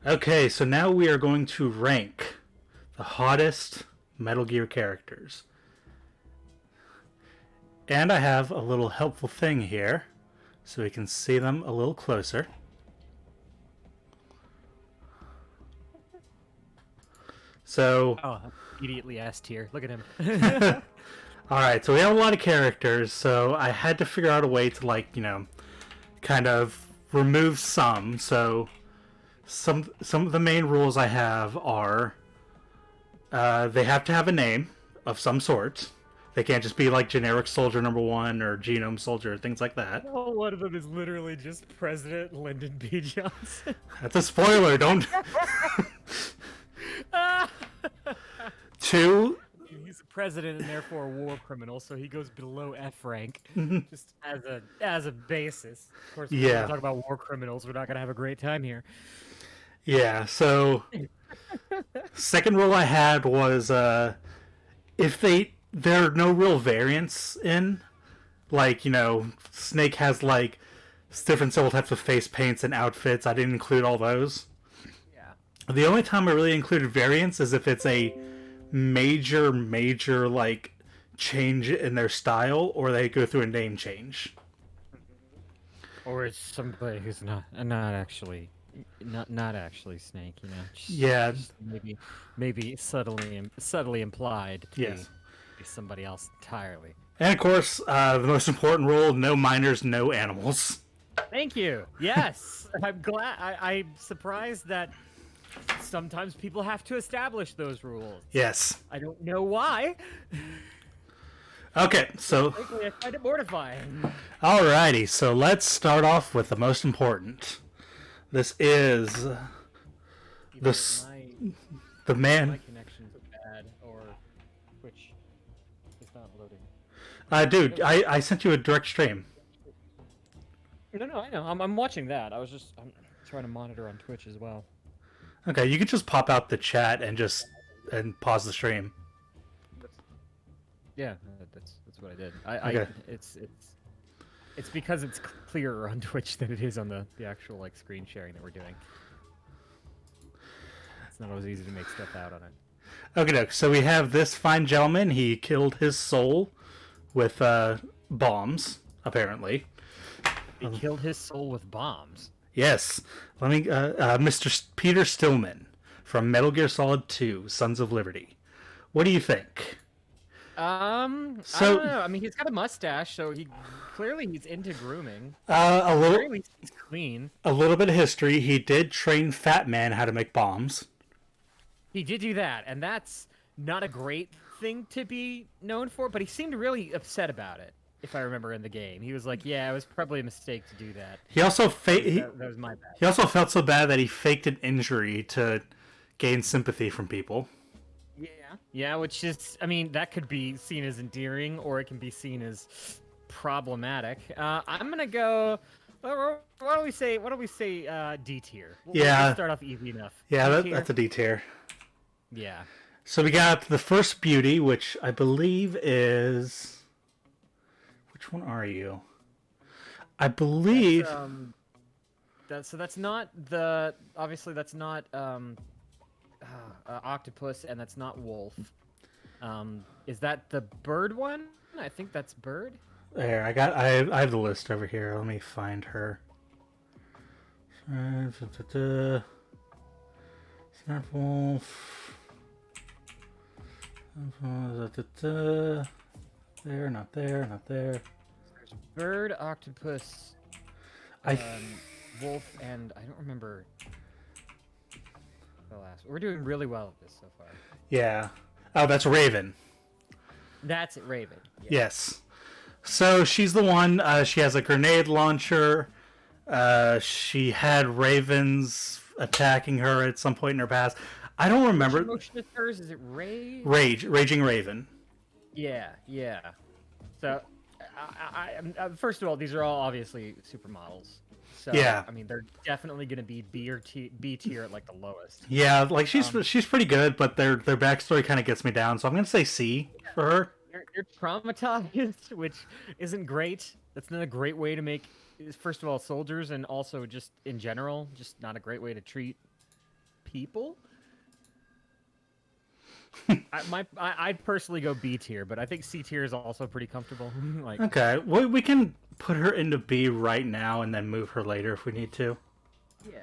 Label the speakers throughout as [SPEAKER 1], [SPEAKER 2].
[SPEAKER 1] Okay, so now we are going to rank the hottest Metal Gear characters. And I have a little helpful thing here so we can see them a little closer. So,
[SPEAKER 2] Oh, immediately S tier. Look at him.
[SPEAKER 1] alright, so we have a lot of characters, so I had to figure out a way to, kind of remove some. So, some of the main rules I have are they have to have a name of some sort. They can't just be like generic soldier number 1 or genome soldier, things like that.
[SPEAKER 2] Oh, one of them is literally just President Lyndon B. Johnson.
[SPEAKER 1] That's a spoiler, don't. 2.
[SPEAKER 2] He's a president and therefore a war criminal, so he goes below F rank, just as a basis. Of course, when we talk about war criminals, we're not gonna have a great time here.
[SPEAKER 1] Yeah. So, second rule I had was if there are no real variants in, Snake has different several types of face paints and outfits. I didn't include all those.
[SPEAKER 2] Yeah.
[SPEAKER 1] The only time I really included variants is if it's a major change in their style, or they go through a name change,
[SPEAKER 2] or it's somebody who's not actually Snake, just maybe subtly implied to be somebody else entirely.
[SPEAKER 1] And of course, the most important rule: no minors, no animals.
[SPEAKER 2] Thank you. Yes, I'm glad. I'm surprised that sometimes people have to establish those rules.
[SPEAKER 1] Yes.
[SPEAKER 2] I don't know why.
[SPEAKER 1] Okay, so...
[SPEAKER 2] Frankly, I find it mortifying.
[SPEAKER 1] Alrighty, so let's start off with the most important. This is... the man...
[SPEAKER 2] My connection's bad, or Twitch is not loading.
[SPEAKER 1] Dude, I sent you a direct stream.
[SPEAKER 2] No, I know. I'm watching that. I'm trying to monitor on Twitch as well.
[SPEAKER 1] Okay, you could just pop out the chat and pause the stream.
[SPEAKER 2] Yeah, that's what I did. Okay. It's because it's clearer on Twitch than it is on the actual screen sharing that we're doing. It's not always easy to make stuff out on it.
[SPEAKER 1] Okay, so we have this fine gentleman. He killed his soul with bombs, apparently.
[SPEAKER 2] He killed his soul with bombs?
[SPEAKER 1] Yes. Let me, Mr. Peter Stillman from Metal Gear Solid 2: Sons of Liberty. What do you think?
[SPEAKER 2] I don't know. I mean, he's got a mustache, so clearly he's into grooming.
[SPEAKER 1] Clearly
[SPEAKER 2] he's clean.
[SPEAKER 1] A little bit of history. He did train Fat Man how to make bombs.
[SPEAKER 2] He did do that, and that's not a great thing to be known for, but he seemed really upset about it. If I remember in the game, he was like, "Yeah, it was probably a mistake to do that."
[SPEAKER 1] He also
[SPEAKER 2] that was my bad.
[SPEAKER 1] He also felt so bad that he faked an injury to gain sympathy from people.
[SPEAKER 2] Yeah, which is, I mean, that could be seen as endearing, or it can be seen as problematic. I'm gonna go. Why don't we say D tier? We'll start off easy enough.
[SPEAKER 1] Yeah, that's a D tier.
[SPEAKER 2] Yeah.
[SPEAKER 1] So we got the first beauty, which I believe is. Which one are you? I believe.
[SPEAKER 2] That's not the. Obviously, that's not octopus, and that's not wolf. Is that the bird one? I think that's bird.
[SPEAKER 1] There, I have the list over here. Let me find her. Snap wolf. There, not there, not there.
[SPEAKER 2] There's bird, octopus, wolf, and I don't remember the last. We're doing really well at this so far.
[SPEAKER 1] Yeah. Oh, that's Raven.
[SPEAKER 2] That's it, Raven. Yeah.
[SPEAKER 1] Yes. So she's the one. She has a grenade launcher. She had ravens attacking her at some point in her past. I don't remember.
[SPEAKER 2] Which motion is hers? Is it
[SPEAKER 1] Raging Raven.
[SPEAKER 2] Yeah. So, first of all, these are all obviously supermodels. So,
[SPEAKER 1] yeah.
[SPEAKER 2] I mean, they're definitely going to be B tier at the lowest.
[SPEAKER 1] Yeah, she's pretty good, but their backstory kind of gets me down. So I'm going to say C for her.
[SPEAKER 2] You're traumatized, which isn't great. That's not a great way to make, first of all, soldiers, and also just in general, just not a great way to treat people. I'd personally go B tier, but I think C tier is also pretty comfortable. Like,
[SPEAKER 1] Okay, well, we can put her into B right now and then move her later if we need to.
[SPEAKER 2] yeah.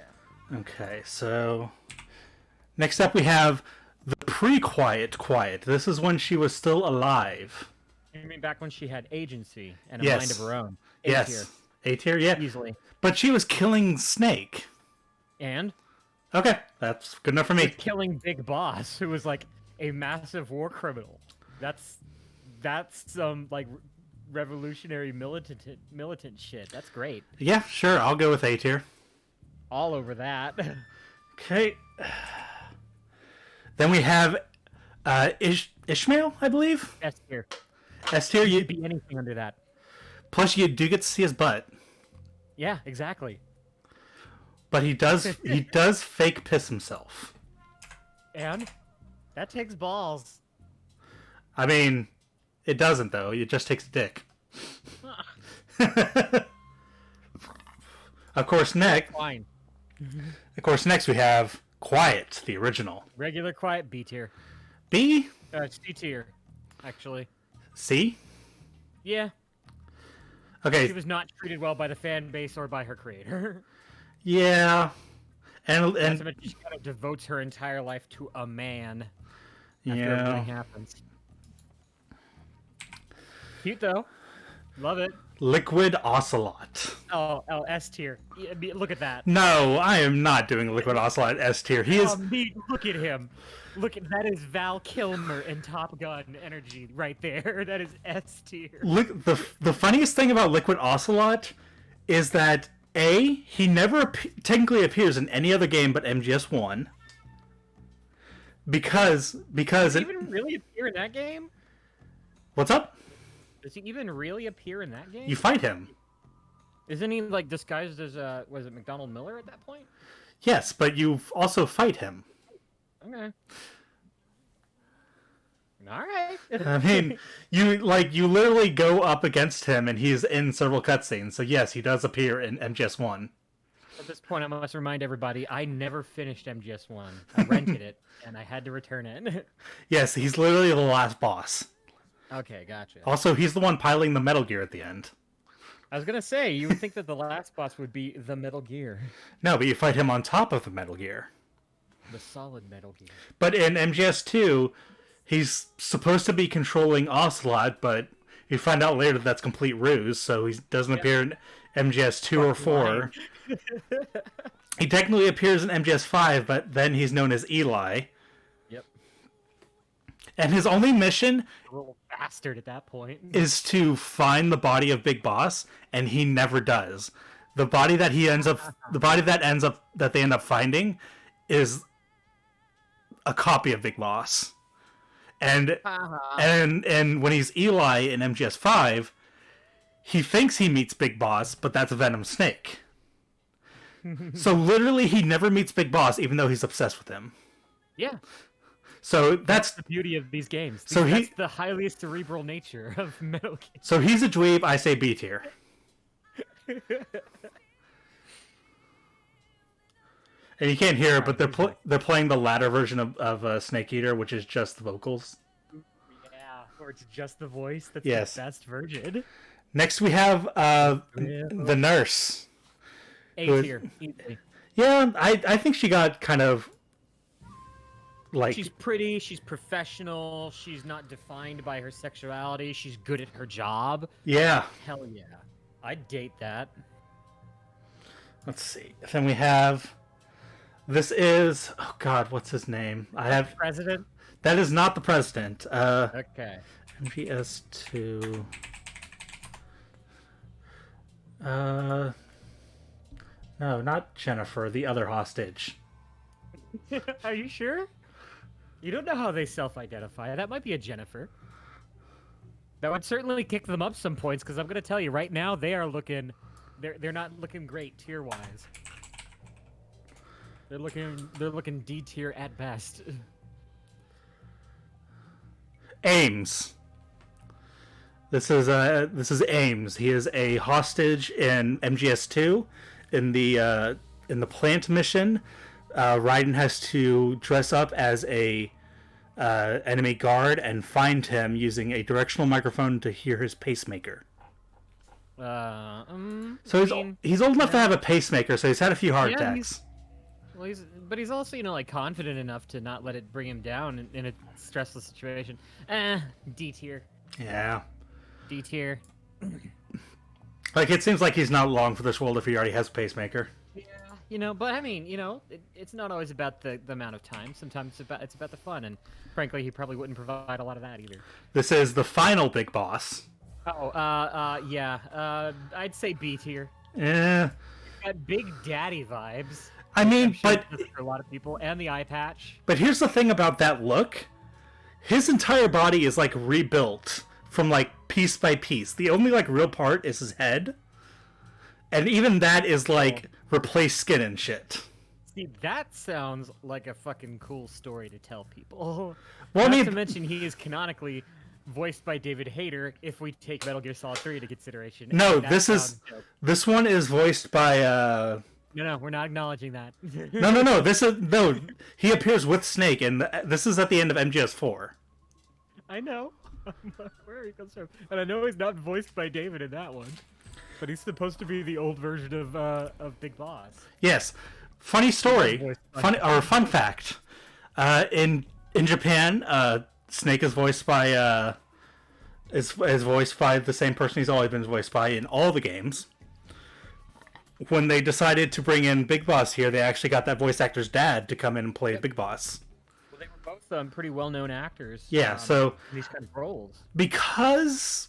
[SPEAKER 1] Okay, so next up we have the pre-quiet quiet. This is when she was still alive.
[SPEAKER 2] You mean back when she had agency and a
[SPEAKER 1] Yes.
[SPEAKER 2] mind of her own?
[SPEAKER 1] Yes.
[SPEAKER 2] Tier,
[SPEAKER 1] A tier, yeah.
[SPEAKER 2] easily.
[SPEAKER 1] But she was killing Snake.
[SPEAKER 2] And
[SPEAKER 1] Okay, that's good enough for me.
[SPEAKER 2] killing Big Boss, who was like a massive war criminal. That's some like revolutionary militant shit. That's great.
[SPEAKER 1] Yeah, sure, I'll go with A tier.
[SPEAKER 2] All over that.
[SPEAKER 1] Okay. Then we have Ishmael, I believe.
[SPEAKER 2] S tier.
[SPEAKER 1] S tier,
[SPEAKER 2] You'd be anything under that.
[SPEAKER 1] plus you do get to see his butt.
[SPEAKER 2] Yeah, exactly.
[SPEAKER 1] But he does fake piss himself.
[SPEAKER 2] And that takes balls.
[SPEAKER 1] I mean, it doesn't though. It just takes a dick. Of course, next
[SPEAKER 2] Fine.
[SPEAKER 1] we have Quiet, the original.
[SPEAKER 2] Regular quiet B tier.
[SPEAKER 1] B,
[SPEAKER 2] C tier, actually.
[SPEAKER 1] C.
[SPEAKER 2] Yeah,
[SPEAKER 1] Okay,
[SPEAKER 2] she was not treated well by the fan base or by her creator.
[SPEAKER 1] yeah,
[SPEAKER 2] Not to
[SPEAKER 1] and
[SPEAKER 2] mention she kind of devotes her entire life to a man after
[SPEAKER 1] yeah,
[SPEAKER 2] everything happens. Cute though. Love it.
[SPEAKER 1] Liquid Ocelot.
[SPEAKER 2] Oh, S tier. Yeah, look at that.
[SPEAKER 1] No, I am not doing Liquid Ocelot S tier. He is.
[SPEAKER 2] Look at him. Look at that is Val Kilmer in Top Gun energy right there. That is S tier.
[SPEAKER 1] Look, the funniest thing about Liquid Ocelot is that he never technically appears in any other game but MGS1. Because
[SPEAKER 2] Does he even really appear in that game?
[SPEAKER 1] what's up?
[SPEAKER 2] Does he even really appear in that game?
[SPEAKER 1] You fight him.
[SPEAKER 2] Isn't he like disguised as was it McDonald Miller at that point?
[SPEAKER 1] Yes, but you also fight him.
[SPEAKER 2] Okay. All right.
[SPEAKER 1] I mean, you literally go up against him, and he's in several cutscenes. So yes, he does appear in MGS1.
[SPEAKER 2] At this point, I must remind everybody I never finished MGS1. I rented it, and I had to return it.
[SPEAKER 1] Yes, he's literally the last boss.
[SPEAKER 2] Okay, gotcha.
[SPEAKER 1] Also, he's the one piloting the Metal Gear at the end.
[SPEAKER 2] I was gonna say you would think that the last boss would be the Metal Gear,
[SPEAKER 1] No, but you fight him on top of the Metal Gear.
[SPEAKER 2] the solid Metal Gear.
[SPEAKER 1] But in MGS2, he's supposed to be controlling Ocelot, but you find out later that's complete ruse, so he doesn't appear in MGS2 or 4. He technically appears in MGS5, but then he's known as Eli.
[SPEAKER 2] Yep.
[SPEAKER 1] And his only mission
[SPEAKER 2] A little bastard at that point.
[SPEAKER 1] is to find the body of Big Boss, and he never does. The body that they end up finding is a copy of Big Boss. And when he's Eli in MGS5, he thinks he meets Big Boss, but that's Venom Snake. So literally he never meets Big Boss, even though he's obsessed with him.
[SPEAKER 2] Yeah.
[SPEAKER 1] So
[SPEAKER 2] That's the beauty of these games.
[SPEAKER 1] So
[SPEAKER 2] That's the highly cerebral nature of Metal Gear.
[SPEAKER 1] so he's a dweeb, I say B tier. And you can't hear it, but they're playing the latter version of Snake Eater, which is just the vocals.
[SPEAKER 2] Yeah, or it's just the voice. That's
[SPEAKER 1] Yes.
[SPEAKER 2] the best version.
[SPEAKER 1] Next we have the nurse.
[SPEAKER 2] A tier. Easily.
[SPEAKER 1] Yeah, I think she got kind of like
[SPEAKER 2] She's pretty, she's professional, she's not defined by her sexuality, she's good at her job.
[SPEAKER 1] yeah.
[SPEAKER 2] Hell yeah. I'd date that.
[SPEAKER 1] Let's see. Then we have this is oh god, what's his name? I have
[SPEAKER 2] President?
[SPEAKER 1] that is not the president.
[SPEAKER 2] Okay.
[SPEAKER 1] MGS2. No, not Jennifer, the other hostage.
[SPEAKER 2] Are you sure? You don't know how they self-identify. That might be a Jennifer. That would certainly kick them up some points, because I'm going to tell you, right now, they are looking... They're not looking great tier-wise. They're looking D tier at best.
[SPEAKER 1] Ames. This is Ames. He is a hostage in MGS2 in the plant mission Raiden has to dress up as a enemy guard and find him using a directional microphone to hear his pacemaker. So he's old enough to have a pacemaker, so he's had a few heart attacks.
[SPEAKER 2] But he's also, like, confident enough to not let it bring him down in a stressful situation. D tier.
[SPEAKER 1] Yeah.
[SPEAKER 2] D tier.
[SPEAKER 1] Like, it seems like he's not long for this world if he already has a pacemaker.
[SPEAKER 2] Yeah, but I mean, it's not always about the amount of time. Sometimes it's about the fun, and frankly, he probably wouldn't provide a lot of that either.
[SPEAKER 1] This is the final big boss.
[SPEAKER 2] Yeah. I'd say B tier.
[SPEAKER 1] Yeah.
[SPEAKER 2] Got Big Daddy vibes.
[SPEAKER 1] I mean,
[SPEAKER 2] but for a lot of people, and the eye patch.
[SPEAKER 1] But here's the thing about that look: his entire body is like rebuilt from like piece by piece. The only like real part is his head, and even that is like replaced skin and shit.
[SPEAKER 2] See, that sounds like a fucking cool story to tell people.
[SPEAKER 1] Well,
[SPEAKER 2] Not to mention he is canonically voiced by David Hayter if we take Metal Gear Solid 3 into consideration.
[SPEAKER 1] No, this one is voiced by
[SPEAKER 2] No, we're not acknowledging that.
[SPEAKER 1] No. He appears with Snake, and this is at the end of MGS4.
[SPEAKER 2] I know. Where he comes from, and I know he's not voiced by David in that one, but he's supposed to be the old version of Big Boss.
[SPEAKER 1] Yes. Funny story. Fun fact. In Japan, Snake is voiced by is voiced by the same person he's always been voiced by in all the games. When they decided to bring in Big Boss here, they actually got that voice actor's dad to come in and play Big Boss.
[SPEAKER 2] Well, they were both pretty well-known actors.
[SPEAKER 1] Yeah, so
[SPEAKER 2] in these kind of roles.
[SPEAKER 1] Because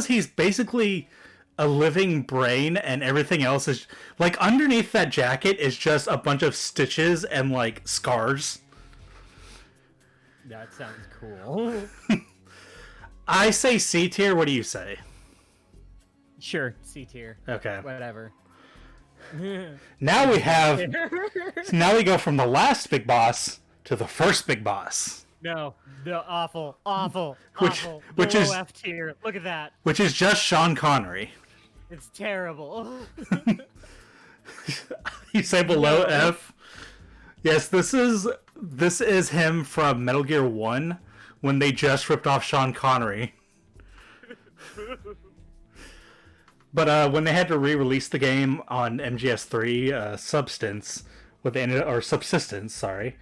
[SPEAKER 1] he's basically a living brain, and everything else is like underneath that jacket is just a bunch of stitches and like scars.
[SPEAKER 2] That sounds cool.
[SPEAKER 1] I say C tier. What do you say?
[SPEAKER 2] Sure, C tier.
[SPEAKER 1] Okay.
[SPEAKER 2] Whatever.
[SPEAKER 1] Now we have. So now we go from the last big boss to the first big boss.
[SPEAKER 2] No, the awful.
[SPEAKER 1] Which is
[SPEAKER 2] F tier. Look at that.
[SPEAKER 1] Which is just Sean Connery.
[SPEAKER 2] It's terrible.
[SPEAKER 1] You say below F? Yes, this is him from Metal Gear 1 when they just ripped off Sean Connery. But when they had to re-release the game on MGS3 Subsistence, sorry,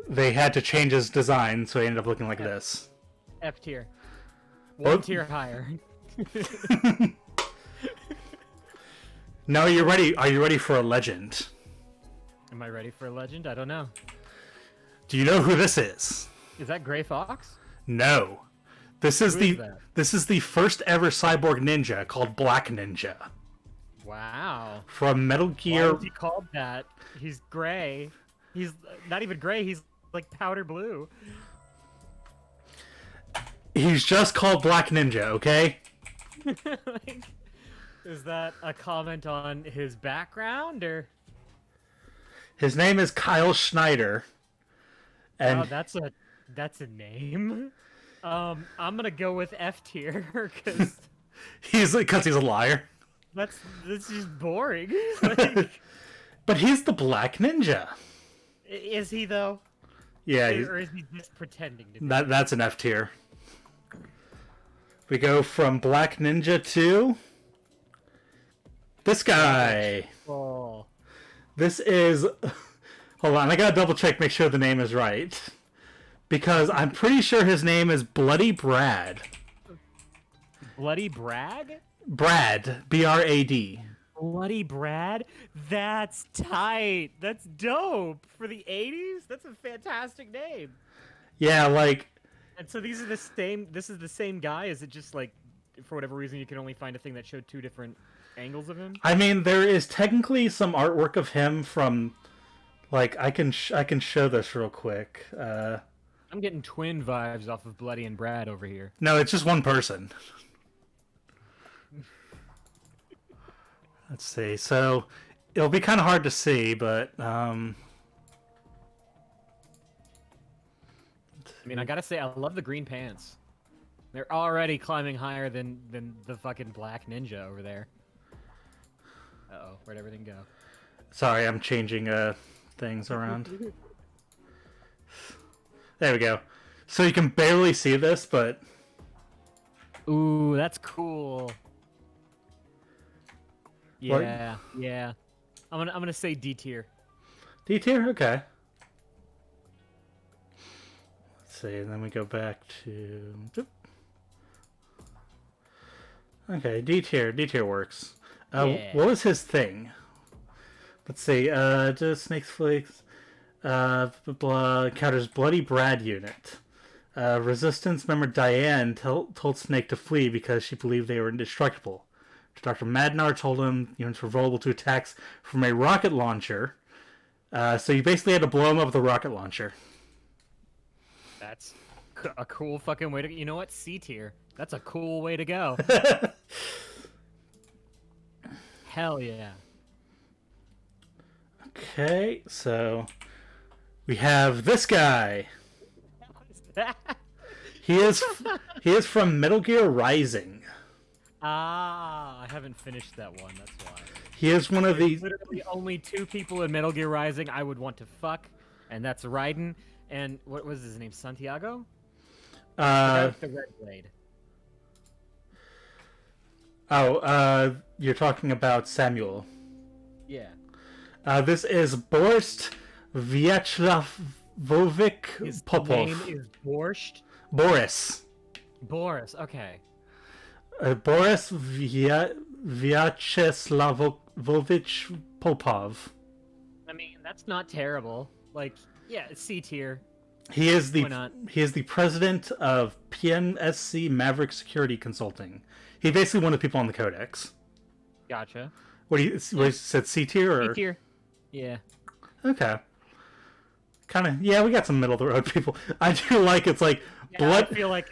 [SPEAKER 1] they had to change his design, so he ended up looking like this.
[SPEAKER 2] F tier. One tier higher.
[SPEAKER 1] Now, are you ready for a legend?
[SPEAKER 2] Am I ready for a legend? I don't know.
[SPEAKER 1] Do you know who this is?
[SPEAKER 2] Is that Gray Fox?
[SPEAKER 1] No. This is the first ever cyborg ninja called Black Ninja.
[SPEAKER 2] Wow.
[SPEAKER 1] From Metal Gear.
[SPEAKER 2] Why is he called that? He's gray. He's not even gray. He's like powder blue.
[SPEAKER 1] He's just called Black Ninja, okay?
[SPEAKER 2] Is that a comment on his background, or?
[SPEAKER 1] His name is Kyle Schneider. And
[SPEAKER 2] oh, that's a name. I'm gonna go with F tier because
[SPEAKER 1] he's a liar.
[SPEAKER 2] That's just boring. Like,
[SPEAKER 1] but he's the Black Ninja.
[SPEAKER 2] Is he though?
[SPEAKER 1] Yeah.
[SPEAKER 2] Or is he just pretending to be?
[SPEAKER 1] That's an F tier. We go from Black Ninja to this guy.
[SPEAKER 2] Oh.
[SPEAKER 1] This is. Hold on, I gotta double check, make sure the name is right. Because I'm pretty sure his name is Bloody Brad.
[SPEAKER 2] Bloody Brad?
[SPEAKER 1] Brad. B-R-A-D.
[SPEAKER 2] Bloody Brad? That's tight. That's dope. For the 80s? That's a fantastic name.
[SPEAKER 1] Yeah, like...
[SPEAKER 2] And so this is the same guy? Is it just like, for whatever reason, you can only find a thing that showed two different angles of him?
[SPEAKER 1] I mean, there is technically some artwork of him from... Like, I can show this real quick.
[SPEAKER 2] I'm getting twin vibes off of Bloody and Brad over here.
[SPEAKER 1] No, it's just one person. Let's see. So, it'll be kind of hard to see, but... I
[SPEAKER 2] mean, I gotta say, I love the green pants. They're already climbing higher than the fucking Black Ninja over there. Uh-oh, where'd everything go?
[SPEAKER 1] Sorry, I'm changing things around. There we go. So you can barely see this, but
[SPEAKER 2] Ooh, that's cool.
[SPEAKER 1] What?
[SPEAKER 2] Yeah. I'm gonna say D tier.
[SPEAKER 1] D tier? Okay. Let's see, and then we go back to... Okay, D tier. D tier works.
[SPEAKER 2] Yeah.
[SPEAKER 1] What was his thing? Let's see. Just Snake's Flakes. Counters Bloody Brad unit. Resistance member Diane told Snake to flee because she believed they were indestructible. Dr. Madnar told him units were vulnerable to attacks from a rocket launcher. So you basically had to blow him up with a rocket launcher.
[SPEAKER 2] That's a cool fucking way to... You know what? C tier. That's a cool way to go. Hell yeah.
[SPEAKER 1] Okay, so we have this guy.
[SPEAKER 2] What is that?
[SPEAKER 1] He is from Metal Gear Rising.
[SPEAKER 2] Ah, I haven't finished that one. That's why.
[SPEAKER 1] He is one of the...
[SPEAKER 2] Literally only 2 people in Metal Gear Rising I would want to fuck, and that's Raiden and what was his name? Santiago? The Red Blade.
[SPEAKER 1] You're talking about Samuel.
[SPEAKER 2] Yeah.
[SPEAKER 1] This is Boris Vyacheslavovic
[SPEAKER 2] His
[SPEAKER 1] Popov.
[SPEAKER 2] name is Borscht.
[SPEAKER 1] Boris.
[SPEAKER 2] Boris. Okay.
[SPEAKER 1] Boris Vyacheslavovic Popov.
[SPEAKER 2] I mean, that's not terrible. Like, yeah, C tier.
[SPEAKER 1] He is
[SPEAKER 2] Why not?
[SPEAKER 1] the president of PNSC Maverick Security Consulting. He's basically one of the people on the Codex.
[SPEAKER 2] Gotcha.
[SPEAKER 1] What do you said? C tier or
[SPEAKER 2] C tier. Yeah.
[SPEAKER 1] Okay. Kind of. Yeah, we got some middle of the road people. I do like it's like
[SPEAKER 2] Yeah, I feel like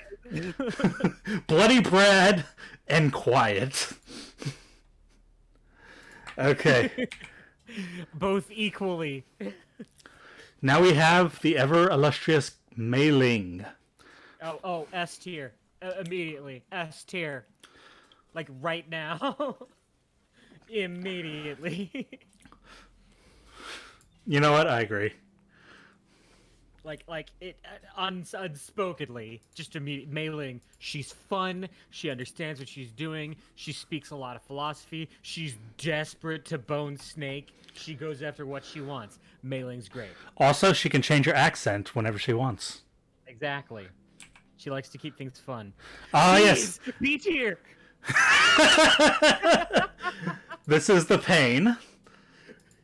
[SPEAKER 1] Bloody Brad and quiet. Okay.
[SPEAKER 2] both equally.
[SPEAKER 1] Now we have the ever illustrious Mei Ling.
[SPEAKER 2] Oh, S tier. Immediately. S tier. Like right now. Immediately.
[SPEAKER 1] You know what? I agree.
[SPEAKER 2] like it unspokenly, just immediate mailing. She's fun. She understands what she's doing. She speaks a lot of philosophy. She's desperate to bone Snake. She goes after what she wants. Mailing's great.
[SPEAKER 1] Also, she can change her accent whenever she wants.
[SPEAKER 2] Exactly. She likes to keep things fun.
[SPEAKER 1] Ah, yes.
[SPEAKER 2] B tier.
[SPEAKER 1] This is the Pain.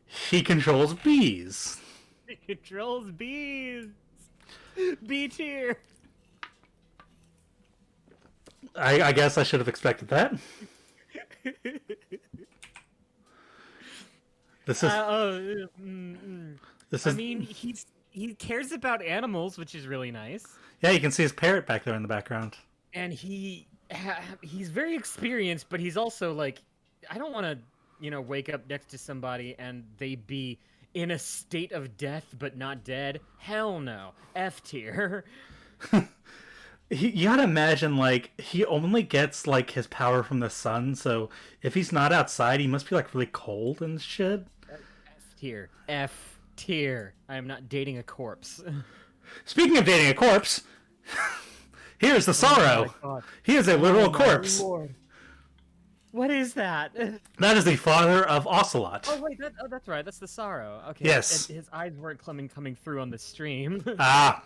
[SPEAKER 1] He controls bees.
[SPEAKER 2] He controls bees. B tier.
[SPEAKER 1] I guess I should have expected that. This is. This is.
[SPEAKER 2] I mean, he cares about animals, which is really nice.
[SPEAKER 1] Yeah, you can see his parrot back there in the background.
[SPEAKER 2] And he's very experienced, but he's also like, I don't want to, wake up next to somebody and they be in a state of death but not dead. Hell no. F tier.
[SPEAKER 1] You gotta imagine, like, he only gets, like, his power from the sun, so if he's not outside, he must be, like, really cold and shit.
[SPEAKER 2] F tier. F tier. I am not dating a corpse.
[SPEAKER 1] Speaking of dating a corpse, here's the Sorrow.
[SPEAKER 2] God.
[SPEAKER 1] He is a literal
[SPEAKER 2] my
[SPEAKER 1] corpse.
[SPEAKER 2] Lord. What is that?
[SPEAKER 1] That is the father of Ocelot.
[SPEAKER 2] Oh wait, that's right. That's the Sorrow. Okay.
[SPEAKER 1] Yes.
[SPEAKER 2] And his eyes weren't coming through on the stream.
[SPEAKER 1] Ah.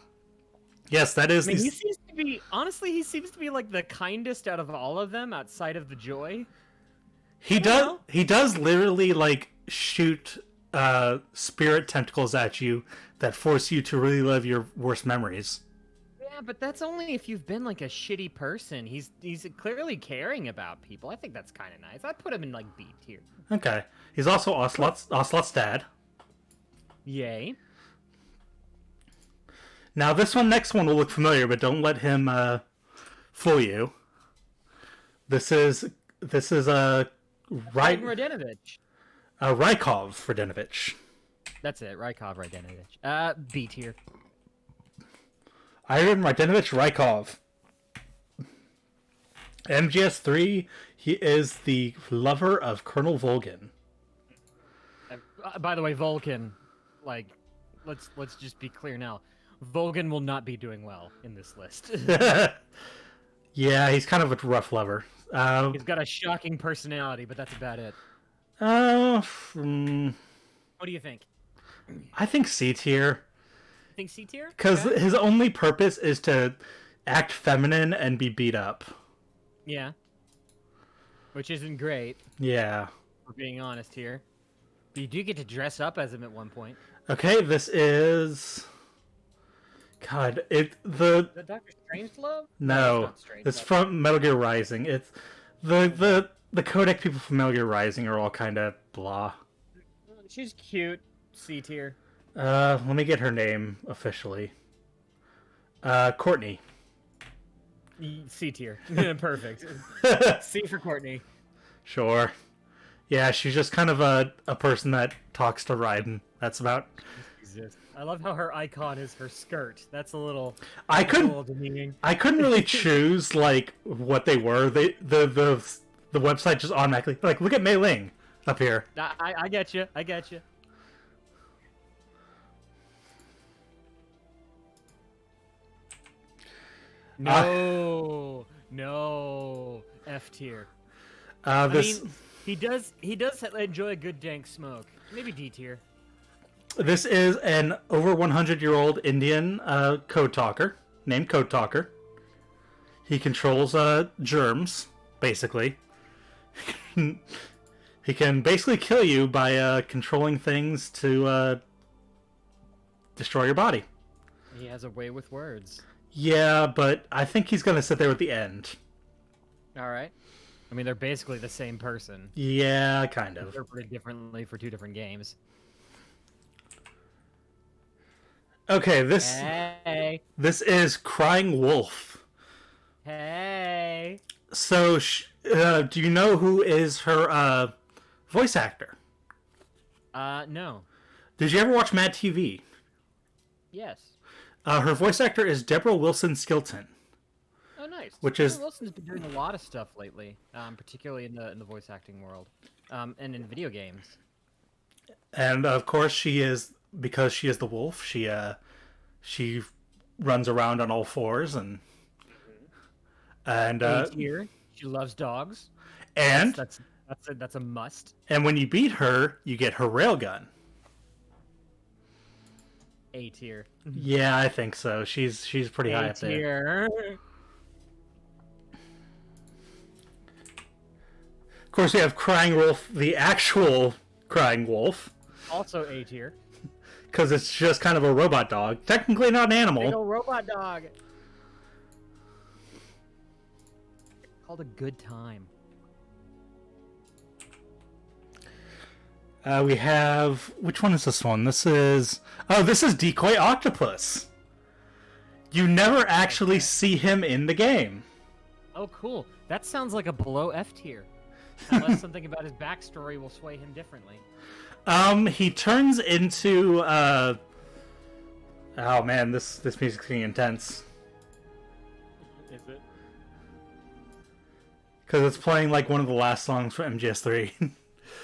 [SPEAKER 1] Yes, that is
[SPEAKER 2] I mean,
[SPEAKER 1] the...
[SPEAKER 2] he seems to be, honestly, he seems to be like the kindest out of all of them outside of the Joy.
[SPEAKER 1] He does literally, like, shoot spirit tentacles at you that force you to relive your worst memories.
[SPEAKER 2] Yeah, but that's only if you've been like a shitty person. He's clearly caring about people. I think that's kind of nice. I'd put him in like B tier.
[SPEAKER 1] Okay. He's also Ocelot's dad.
[SPEAKER 2] Yay.
[SPEAKER 1] Now, this next one will look familiar, but don't let him fool you. This is
[SPEAKER 2] Raiden Radenovich.
[SPEAKER 1] Rykov Radenovich.
[SPEAKER 2] That's it, Rykov Radenovich. B tier.
[SPEAKER 1] Ivan Radenovich Rykov. MGS3, he is the lover of Colonel Volgin.
[SPEAKER 2] By the way, Vulcan. like, let's just be clear now. Vogan will not be doing well in this list.
[SPEAKER 1] Yeah, he's kind of a rough lover.
[SPEAKER 2] He's got a shocking personality, but that's about it.
[SPEAKER 1] Hmm,
[SPEAKER 2] What do you think?
[SPEAKER 1] I think C tier.
[SPEAKER 2] Think C tier?
[SPEAKER 1] Because
[SPEAKER 2] Okay.
[SPEAKER 1] his only purpose is to act feminine and be beat up.
[SPEAKER 2] Yeah. Which isn't great,
[SPEAKER 1] Yeah.
[SPEAKER 2] for being honest here. But you do get to dress up as him at one point.
[SPEAKER 1] Okay, this is... God,
[SPEAKER 2] Is that Dr. Strangelove?
[SPEAKER 1] No,
[SPEAKER 2] it's not
[SPEAKER 1] it's
[SPEAKER 2] Strangelove.
[SPEAKER 1] from Metal Gear Rising. It's the codec people from Metal Gear Rising are all kind of blah.
[SPEAKER 2] She's cute. C tier.
[SPEAKER 1] Let me get her name officially. Courtney.
[SPEAKER 2] C tier. Perfect. C for Courtney.
[SPEAKER 1] Sure. Yeah, she's just kind of a person that talks to Raiden. That's about...
[SPEAKER 2] Jesus. I love how her icon is her skirt. That's a little demeaning.
[SPEAKER 1] I couldn't really choose like what they were. The website just automatically like look at Mei Ling up here.
[SPEAKER 2] I get you. I get you. No, F tier.
[SPEAKER 1] This
[SPEAKER 2] I mean, he does enjoy a good dank smoke. Maybe D tier.
[SPEAKER 1] this is an over 100-year-old Indian code talker named Code Talker. He controls germs basically. He can basically kill you by controlling things to destroy your body.
[SPEAKER 2] He has a way with words.
[SPEAKER 1] Yeah, but I think he's gonna sit there at the end.
[SPEAKER 2] All right. I mean, they're basically the same person,
[SPEAKER 1] Yeah, kind of.
[SPEAKER 2] interpreted differently for two different games.
[SPEAKER 1] Okay, this
[SPEAKER 2] Hey,
[SPEAKER 1] is Crying Wolf.
[SPEAKER 2] hey.
[SPEAKER 1] So, do you know who is her voice actor?
[SPEAKER 2] No.
[SPEAKER 1] Did you ever watch Mad TV?
[SPEAKER 2] Yes.
[SPEAKER 1] Her voice actor is Deborah Wilson Skilton.
[SPEAKER 2] Oh, nice.
[SPEAKER 1] Which is-
[SPEAKER 2] Wilson's been doing a lot of stuff lately, particularly in the voice acting world, and in video games.
[SPEAKER 1] And of course, because she is the wolf. She runs around on all fours and
[SPEAKER 2] A tier. She loves dogs.
[SPEAKER 1] and
[SPEAKER 2] That's a must.
[SPEAKER 1] and when you beat her, you get her railgun.
[SPEAKER 2] A tier.
[SPEAKER 1] Yeah, I think so. She's pretty high
[SPEAKER 2] A
[SPEAKER 1] up there.
[SPEAKER 2] tier.
[SPEAKER 1] Of course, we have Crying Wolf, the actual Crying Wolf,
[SPEAKER 2] Also A tier.
[SPEAKER 1] because it's just kind of a robot dog. Technically not an
[SPEAKER 2] Big
[SPEAKER 1] animal.
[SPEAKER 2] ol' robot dog. Called a good time.
[SPEAKER 1] We have... Which one is this one? This is Decoy Octopus. You never actually see him in the game.
[SPEAKER 2] Oh, cool. That sounds like a below F tier. Unless something about his backstory will sway him differently.
[SPEAKER 1] He turns into... Oh man, this music's getting intense.
[SPEAKER 2] Is it?
[SPEAKER 1] Because it's playing like one of the last songs from MGS3.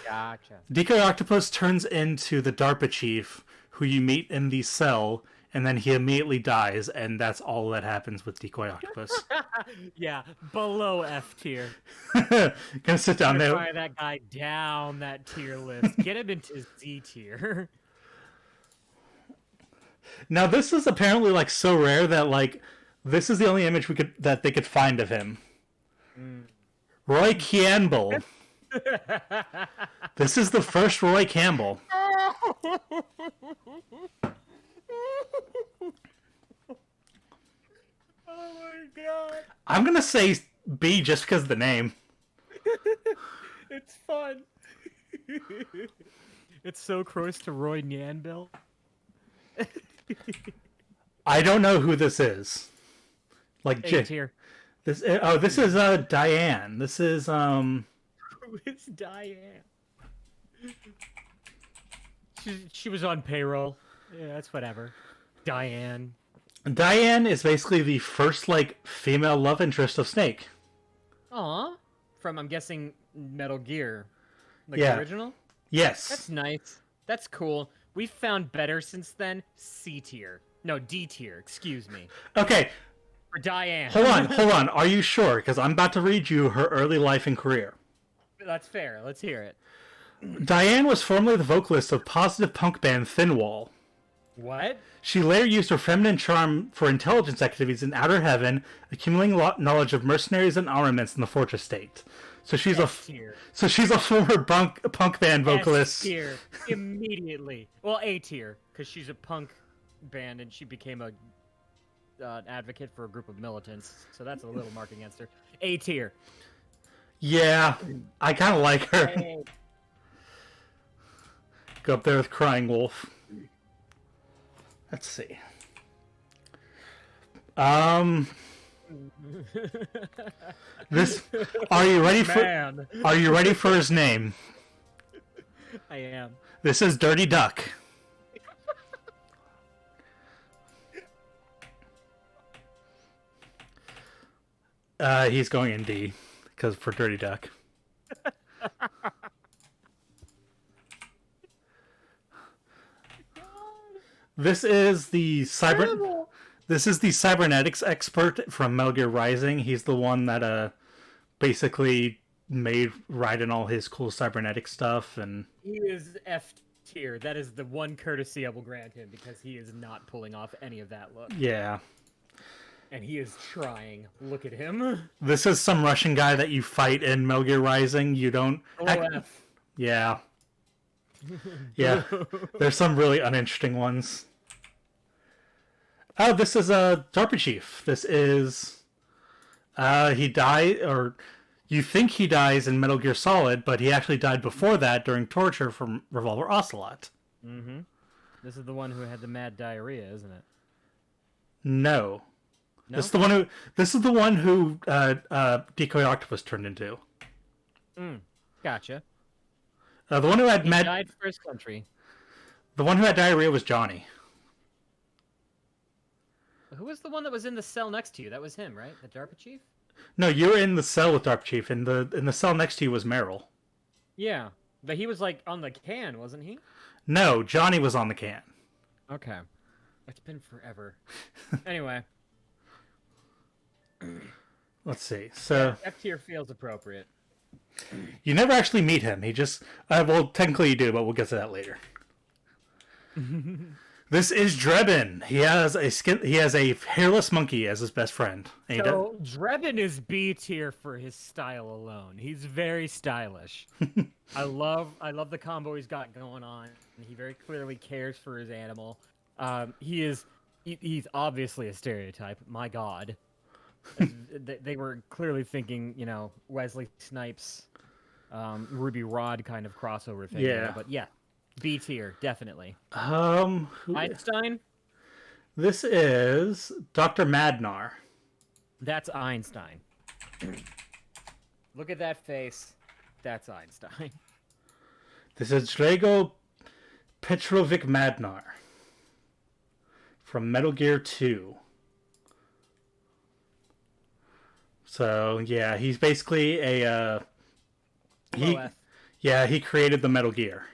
[SPEAKER 2] Gotcha.
[SPEAKER 1] Decoy Octopus turns into the DARPA chief who you meet in the cell, and then he immediately dies, and that's all that happens with Decoy Octopus.
[SPEAKER 2] Yeah, below F tier.
[SPEAKER 1] Gonna sit down there.
[SPEAKER 2] Fire that guy down that tier list. Get him into Z tier.
[SPEAKER 1] Now this is apparently like so rare that like this is the only image that they could find of him. Roy Campbell. This is the first Roy Campbell.
[SPEAKER 2] Oh my god.
[SPEAKER 1] I'm gonna say B just because of the name.
[SPEAKER 2] It's fun. It's so close to Roy Nyanbill.
[SPEAKER 1] I don't know who this is. Like
[SPEAKER 2] A tier.
[SPEAKER 1] this is Diane. This is
[SPEAKER 2] Who is Diane? She was on payroll. Yeah, that's whatever. Diane.
[SPEAKER 1] Diane is basically the first like female love interest of Snake.
[SPEAKER 2] Aw. From, I'm guessing, Metal Gear. Like
[SPEAKER 1] Yeah.
[SPEAKER 2] the original?
[SPEAKER 1] Yes.
[SPEAKER 2] That's nice. That's cool. We've found better since then. C tier. No, D tier. Excuse me.
[SPEAKER 1] Okay,
[SPEAKER 2] For Diane.
[SPEAKER 1] hold on. Are you sure? Because I'm about to read you her early life and career.
[SPEAKER 2] That's fair. Let's hear it.
[SPEAKER 1] Diane was formerly the vocalist of positive punk band Thin Wall.
[SPEAKER 2] What?
[SPEAKER 1] She later used her feminine charm for intelligence activities in Outer Heaven, accumulating knowledge of mercenaries and armaments in the Fortress State. So she's
[SPEAKER 2] S-tier.
[SPEAKER 1] a former punk band vocalist.
[SPEAKER 2] S-tier. Immediately. Well, A tier, because she's a punk band and she became a advocate for a group of militants. So that's a little mark against her. A tier.
[SPEAKER 1] Yeah, I kind of like her.
[SPEAKER 2] Hey.
[SPEAKER 1] Go up there with Crying Wolf. Let's see. This. Are you ready for?
[SPEAKER 2] Man.
[SPEAKER 1] Are you ready for his name?
[SPEAKER 2] I am.
[SPEAKER 1] This is Dirty Duck. He's going in D, because for Dirty Duck. This is the cybernetics expert from Metal Gear Rising. He's the one that basically made Raiden all his cool cybernetic stuff, and
[SPEAKER 2] He is F tier. That is the one courtesy I will grant him because he is not pulling off any of that look.
[SPEAKER 1] yeah.
[SPEAKER 2] And he is trying. Look at him.
[SPEAKER 1] This is some Russian guy that you fight in Metal Gear Rising. You don't.
[SPEAKER 2] OF.
[SPEAKER 1] Yeah. Yeah. There's some really uninteresting ones. Oh, this is a DARPA chief. This is he died, or you think he dies in Metal Gear Solid, but he actually died before that during torture from Revolver Ocelot.
[SPEAKER 2] Mm-hmm. This is the one who had the mad diarrhea, isn't it?
[SPEAKER 1] No.
[SPEAKER 2] No?
[SPEAKER 1] This is the one who Decoy Octopus turned into.
[SPEAKER 2] Gotcha.
[SPEAKER 1] The one who had
[SPEAKER 2] He died for his country.
[SPEAKER 1] The one who had diarrhea was Johnny.
[SPEAKER 2] Who was the one that was in the cell next to you? That was him, right? The DARPA chief?
[SPEAKER 1] No, you were in the cell with DARPA chief, and in the cell next to you was Meryl.
[SPEAKER 2] Yeah. But he was like on the can, wasn't he?
[SPEAKER 1] No, Johnny was on the can.
[SPEAKER 2] Okay. It's been forever. Anyway.
[SPEAKER 1] Let's see. So
[SPEAKER 2] F tier feels appropriate.
[SPEAKER 1] you never actually meet him. He just well, technically you do, but we'll get to that later. This is Drebin. He has a hairless monkey as his best friend. And
[SPEAKER 2] So Drebin is B tier for his style alone. He's very stylish. I love the combo he's got going on. He very clearly cares for his animal. He's obviously a stereotype. My God. They were clearly thinking, Wesley Snipes, Ruby Rod kind of crossover thing.
[SPEAKER 1] Yeah.
[SPEAKER 2] But yeah, B tier, definitely.
[SPEAKER 1] who-
[SPEAKER 2] Einstein?
[SPEAKER 1] This is Dr. Madnar.
[SPEAKER 2] That's Einstein. Look at that face. That's Einstein.
[SPEAKER 1] This is Drago Petrovic Madnar from Metal Gear 2. So yeah, he's basically a he created the Metal Gear.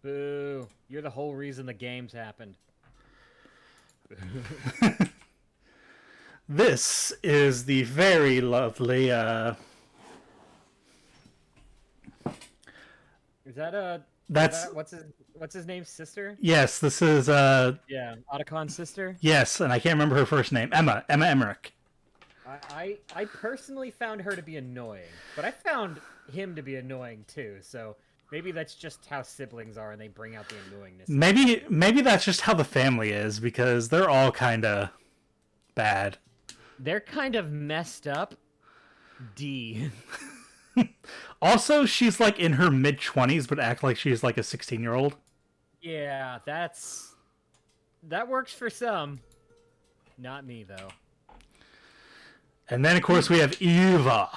[SPEAKER 2] Boo. You're the whole reason the games happened.
[SPEAKER 1] This is the very lovely
[SPEAKER 2] Is that
[SPEAKER 1] that's
[SPEAKER 2] what's his name's sister?
[SPEAKER 1] yes, this is
[SPEAKER 2] Yeah, Otacon's sister.
[SPEAKER 1] yes, and I can't remember her first name. Emma Emmerich.
[SPEAKER 2] I personally found her to be annoying, but I found him to be annoying too. So maybe that's just how siblings are, and they bring out the annoyingness.
[SPEAKER 1] Maybe that's just how the family is, because they're all kind of bad.
[SPEAKER 2] They're kind of messed up. D.
[SPEAKER 1] Also, she's like in her mid-20s, but act like she's like a 16-year-old.
[SPEAKER 2] Yeah, that works for some. Not me though.
[SPEAKER 1] And then, of course, we have Eva.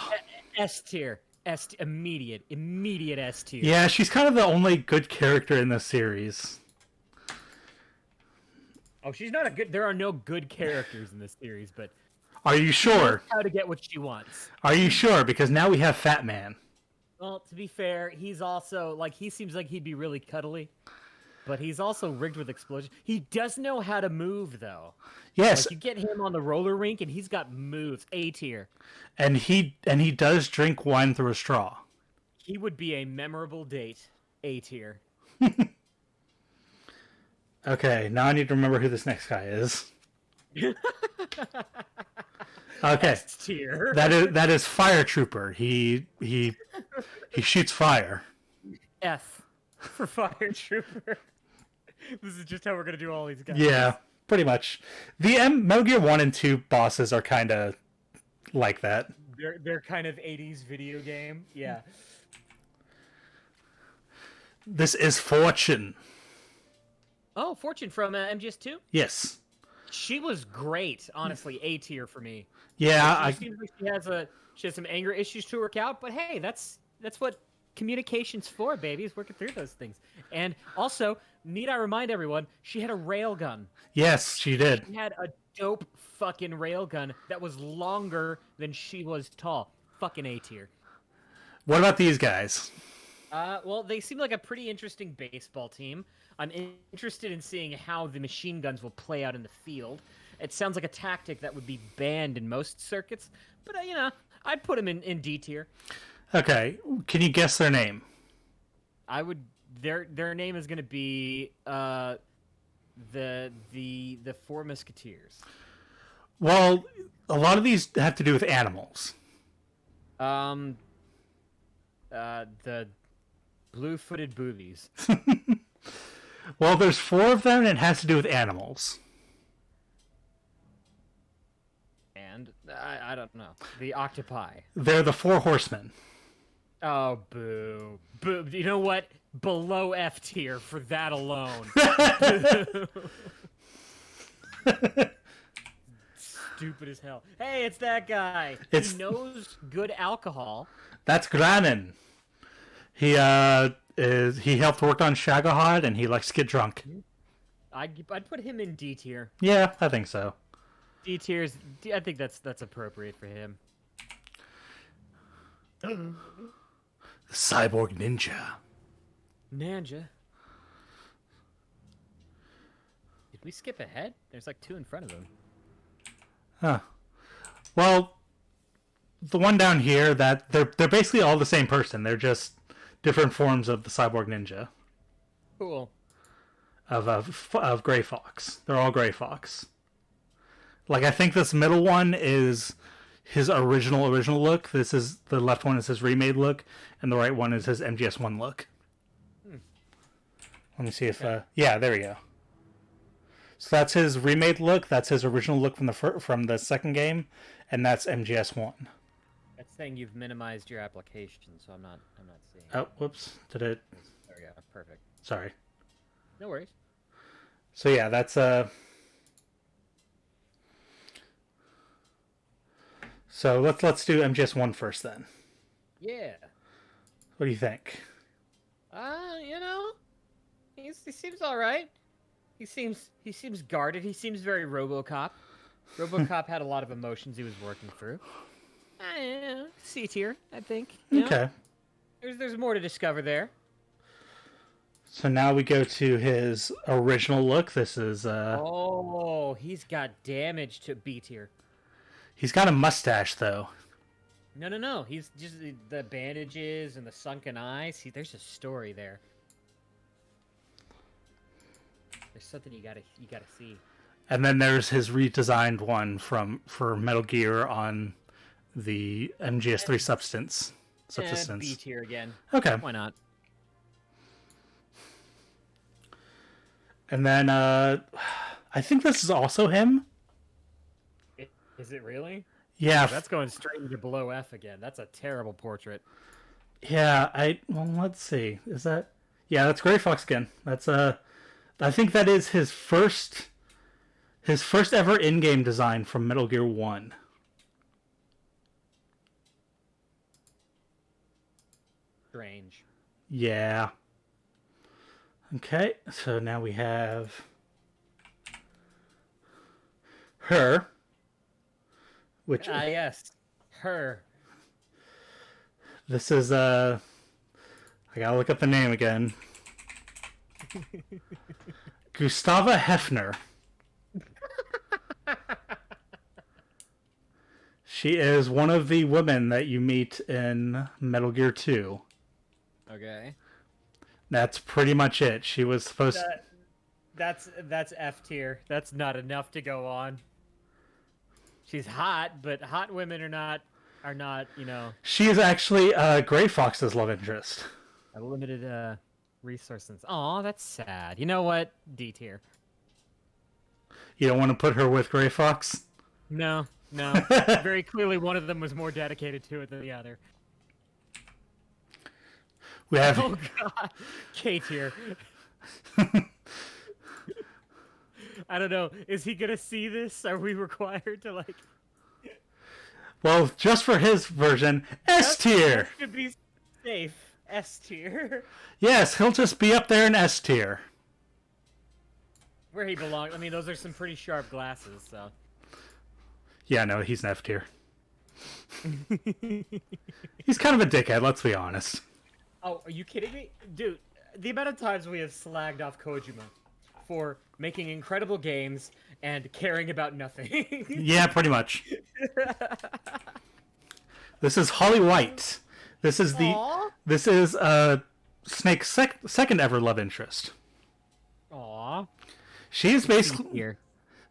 [SPEAKER 2] S tier. Immediate S tier.
[SPEAKER 1] Yeah, she's kind of the only good character in this series.
[SPEAKER 2] Oh, she's not a good. There are no good characters in this series, but
[SPEAKER 1] Are you sure?
[SPEAKER 2] how to get what she wants.
[SPEAKER 1] Are you sure? Because now we have Fat Man.
[SPEAKER 2] Well, to be fair, he's also he seems like he'd be really cuddly. but he's also rigged with explosion. He does know how to move, though.
[SPEAKER 1] Yes,
[SPEAKER 2] Like, you get him on the roller rink, and he's got moves. A tier.
[SPEAKER 1] and he does drink wine through a straw.
[SPEAKER 2] He would be a memorable date. A tier.
[SPEAKER 1] Okay, now I need to remember who this next guy is. Okay,
[SPEAKER 2] S tier.
[SPEAKER 1] that is Fire Trooper. He shoots fire.
[SPEAKER 2] F for Fire Trooper. This is just how we're gonna do all these guys.
[SPEAKER 1] Yeah, pretty much. The Metal Gear 1 and 2 bosses are kind of like that.
[SPEAKER 2] They're kind of 80s video game. Yeah.
[SPEAKER 1] This is Fortune.
[SPEAKER 2] Oh, Fortune from MGS2?
[SPEAKER 1] Yes.
[SPEAKER 2] She was great, honestly. A tier for me.
[SPEAKER 1] Yeah,
[SPEAKER 2] She seems like she has some anger issues to work out, but hey, that's what communication's for, baby, is working through those things. And also, need I remind everyone, she had a railgun.
[SPEAKER 1] yes, she did.
[SPEAKER 2] She had a dope fucking railgun that was longer than she was tall. Fucking A tier.
[SPEAKER 1] What about these guys?
[SPEAKER 2] Well, they seem like a pretty interesting baseball team. I'm interested in seeing how the machine guns will play out in the field. It sounds like a tactic that would be banned in most circuits, but I'd put them in D tier.
[SPEAKER 1] Okay, can you guess their name?
[SPEAKER 2] I would. Their name is going to be the Four Musketeers.
[SPEAKER 1] Well, a lot of these have to do with animals.
[SPEAKER 2] The blue-footed boobies.
[SPEAKER 1] Well, there's 4 of them, and it has to do with animals.
[SPEAKER 2] And I don't know. The octopi.
[SPEAKER 1] They're the 4 horsemen.
[SPEAKER 2] Oh, boo. Boo. You know what? Below F tier for that alone. Stupid as hell. Hey, it's that guy. He knows good alcohol.
[SPEAKER 1] That's Granin. He helped work on Shagahad, and he likes to get drunk.
[SPEAKER 2] I'd put him in D tier.
[SPEAKER 1] Yeah, I think so.
[SPEAKER 2] D tiers. I think that's appropriate for him.
[SPEAKER 1] The Cyborg Ninja.
[SPEAKER 2] Ninja. Did we skip ahead? There's like 2 in front of him.
[SPEAKER 1] Huh. Well, the one down here, that they're basically all the same person. They're just different forms of the Cyborg Ninja.
[SPEAKER 2] Cool.
[SPEAKER 1] Of Gray Fox. They're all Gray Fox. Like, I think this middle one is his original look. This is the left one is his remade look, and the right one is his MGS1 look. Let me see if yeah, there we go. So that's his remade look. That's his original look from the second game, and that's MGS1.
[SPEAKER 2] That's saying you've minimized your application, so I'm not seeing.
[SPEAKER 1] Oh, whoops! Did it?
[SPEAKER 2] There we go. Perfect.
[SPEAKER 1] Sorry.
[SPEAKER 2] No worries.
[SPEAKER 1] So yeah, that's So let's do MGS1 first then.
[SPEAKER 2] Yeah.
[SPEAKER 1] What do you think?
[SPEAKER 2] He seems all right. He seems guarded. He seems very RoboCop. RoboCop had a lot of emotions he was working through. C tier, I think.
[SPEAKER 1] Okay.
[SPEAKER 2] There's more to discover there.
[SPEAKER 1] So now we go to his original look. This is
[SPEAKER 2] Oh, he's got damage to B tier.
[SPEAKER 1] He's got a mustache though.
[SPEAKER 2] No. He's just the bandages and the sunken eyes. There's a story there. There's something you gotta see.
[SPEAKER 1] And then there's his redesigned one for Metal Gear on the MGS3 Subsistence.
[SPEAKER 2] B tier again.
[SPEAKER 1] Okay.
[SPEAKER 2] Why not?
[SPEAKER 1] And then I think this is also him.
[SPEAKER 2] Is it really?
[SPEAKER 1] Yeah.
[SPEAKER 2] That's going straight into below F again. That's a terrible portrait.
[SPEAKER 1] Yeah, well, let's see. Is that? Yeah, that's Gray Fox again. That's I think that is his first ever in-game design from Metal Gear 1.
[SPEAKER 2] Strange.
[SPEAKER 1] Yeah. Okay, so now we have her, which
[SPEAKER 2] yes, her.
[SPEAKER 1] This is I gotta look up the name again. Gustava Hefner. She is one of the women that you meet in Metal Gear 2.
[SPEAKER 2] Okay.
[SPEAKER 1] That's pretty much it. She was supposed
[SPEAKER 2] That's F tier. That's not enough to go on. She's hot, but hot women are not, you know,
[SPEAKER 1] She is actually Gray Fox's love interest.
[SPEAKER 2] a limited resources. Aw, that's sad. You know what? D tier.
[SPEAKER 1] You don't want to put her with Gray Fox?
[SPEAKER 2] No. Very clearly one of them was more dedicated to it than the other.
[SPEAKER 1] We have
[SPEAKER 2] Oh god. K tier. I don't know. Is he gonna see this? Are we required to like
[SPEAKER 1] well, just for his version, S tier.
[SPEAKER 2] to be safe? S tier.
[SPEAKER 1] Yes, he'll just be up there in S tier.
[SPEAKER 2] Where he belongs. I mean, those are some pretty sharp glasses, so.
[SPEAKER 1] Yeah, no, he's an F tier. He's kind of a dickhead, let's be honest.
[SPEAKER 2] Oh, are you kidding me? Dude, the amount of times we have slagged off Kojima for making incredible games and caring about nothing.
[SPEAKER 1] Yeah, pretty much. This is Holly White. This is Snake's second ever love interest.
[SPEAKER 2] Aw.
[SPEAKER 1] She's basically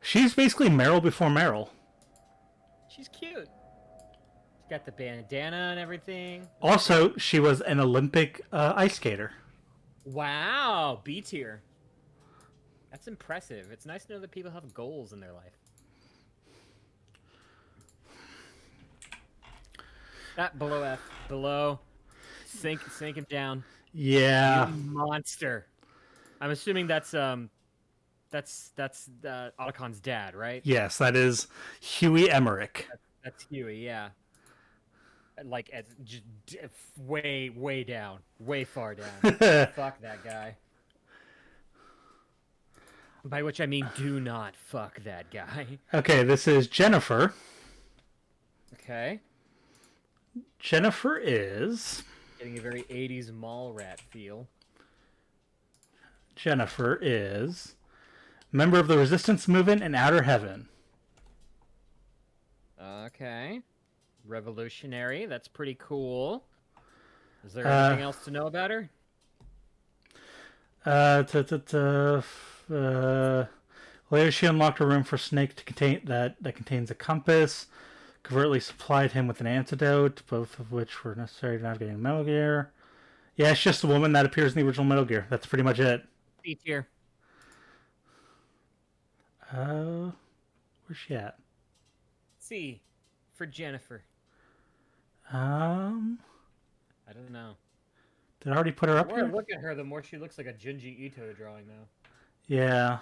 [SPEAKER 1] Meryl before Meryl.
[SPEAKER 2] She's cute. She's got the bandana and everything.
[SPEAKER 1] Also, she was an Olympic ice skater.
[SPEAKER 2] Wow, B tier. That's impressive. It's nice to know that people have goals in their life. That below F. Below. Sink him down.
[SPEAKER 1] Yeah.
[SPEAKER 2] You monster. I'm assuming that's Otacon's dad, right?
[SPEAKER 1] Yes, that is Huey Emmerich.
[SPEAKER 2] That's Huey, yeah. Like just way down, way far down. Fuck that guy. By which I mean, do not fuck that guy.
[SPEAKER 1] Okay, this is Jennifer.
[SPEAKER 2] Okay.
[SPEAKER 1] Jennifer is...
[SPEAKER 2] Getting a very 80s mall rat feel.
[SPEAKER 1] Jennifer is... member of the Resistance Movement in Outer Heaven.
[SPEAKER 2] Okay. Revolutionary. That's pretty cool. Is there anything else to know about her?
[SPEAKER 1] Later, she unlocked a room for Snake to contain that contains a compass. Covertly supplied him with an antidote, both of which were necessary to navigating Metal Gear. Yeah, it's just a woman that appears in the original Metal Gear. That's pretty much it.
[SPEAKER 2] C tier.
[SPEAKER 1] Where's she at?
[SPEAKER 2] C for Jennifer.
[SPEAKER 1] I
[SPEAKER 2] don't know.
[SPEAKER 1] Did I already put her up
[SPEAKER 2] The more
[SPEAKER 1] here?
[SPEAKER 2] I look at her, the more she looks like a Junji Ito drawing now.
[SPEAKER 1] Yeah.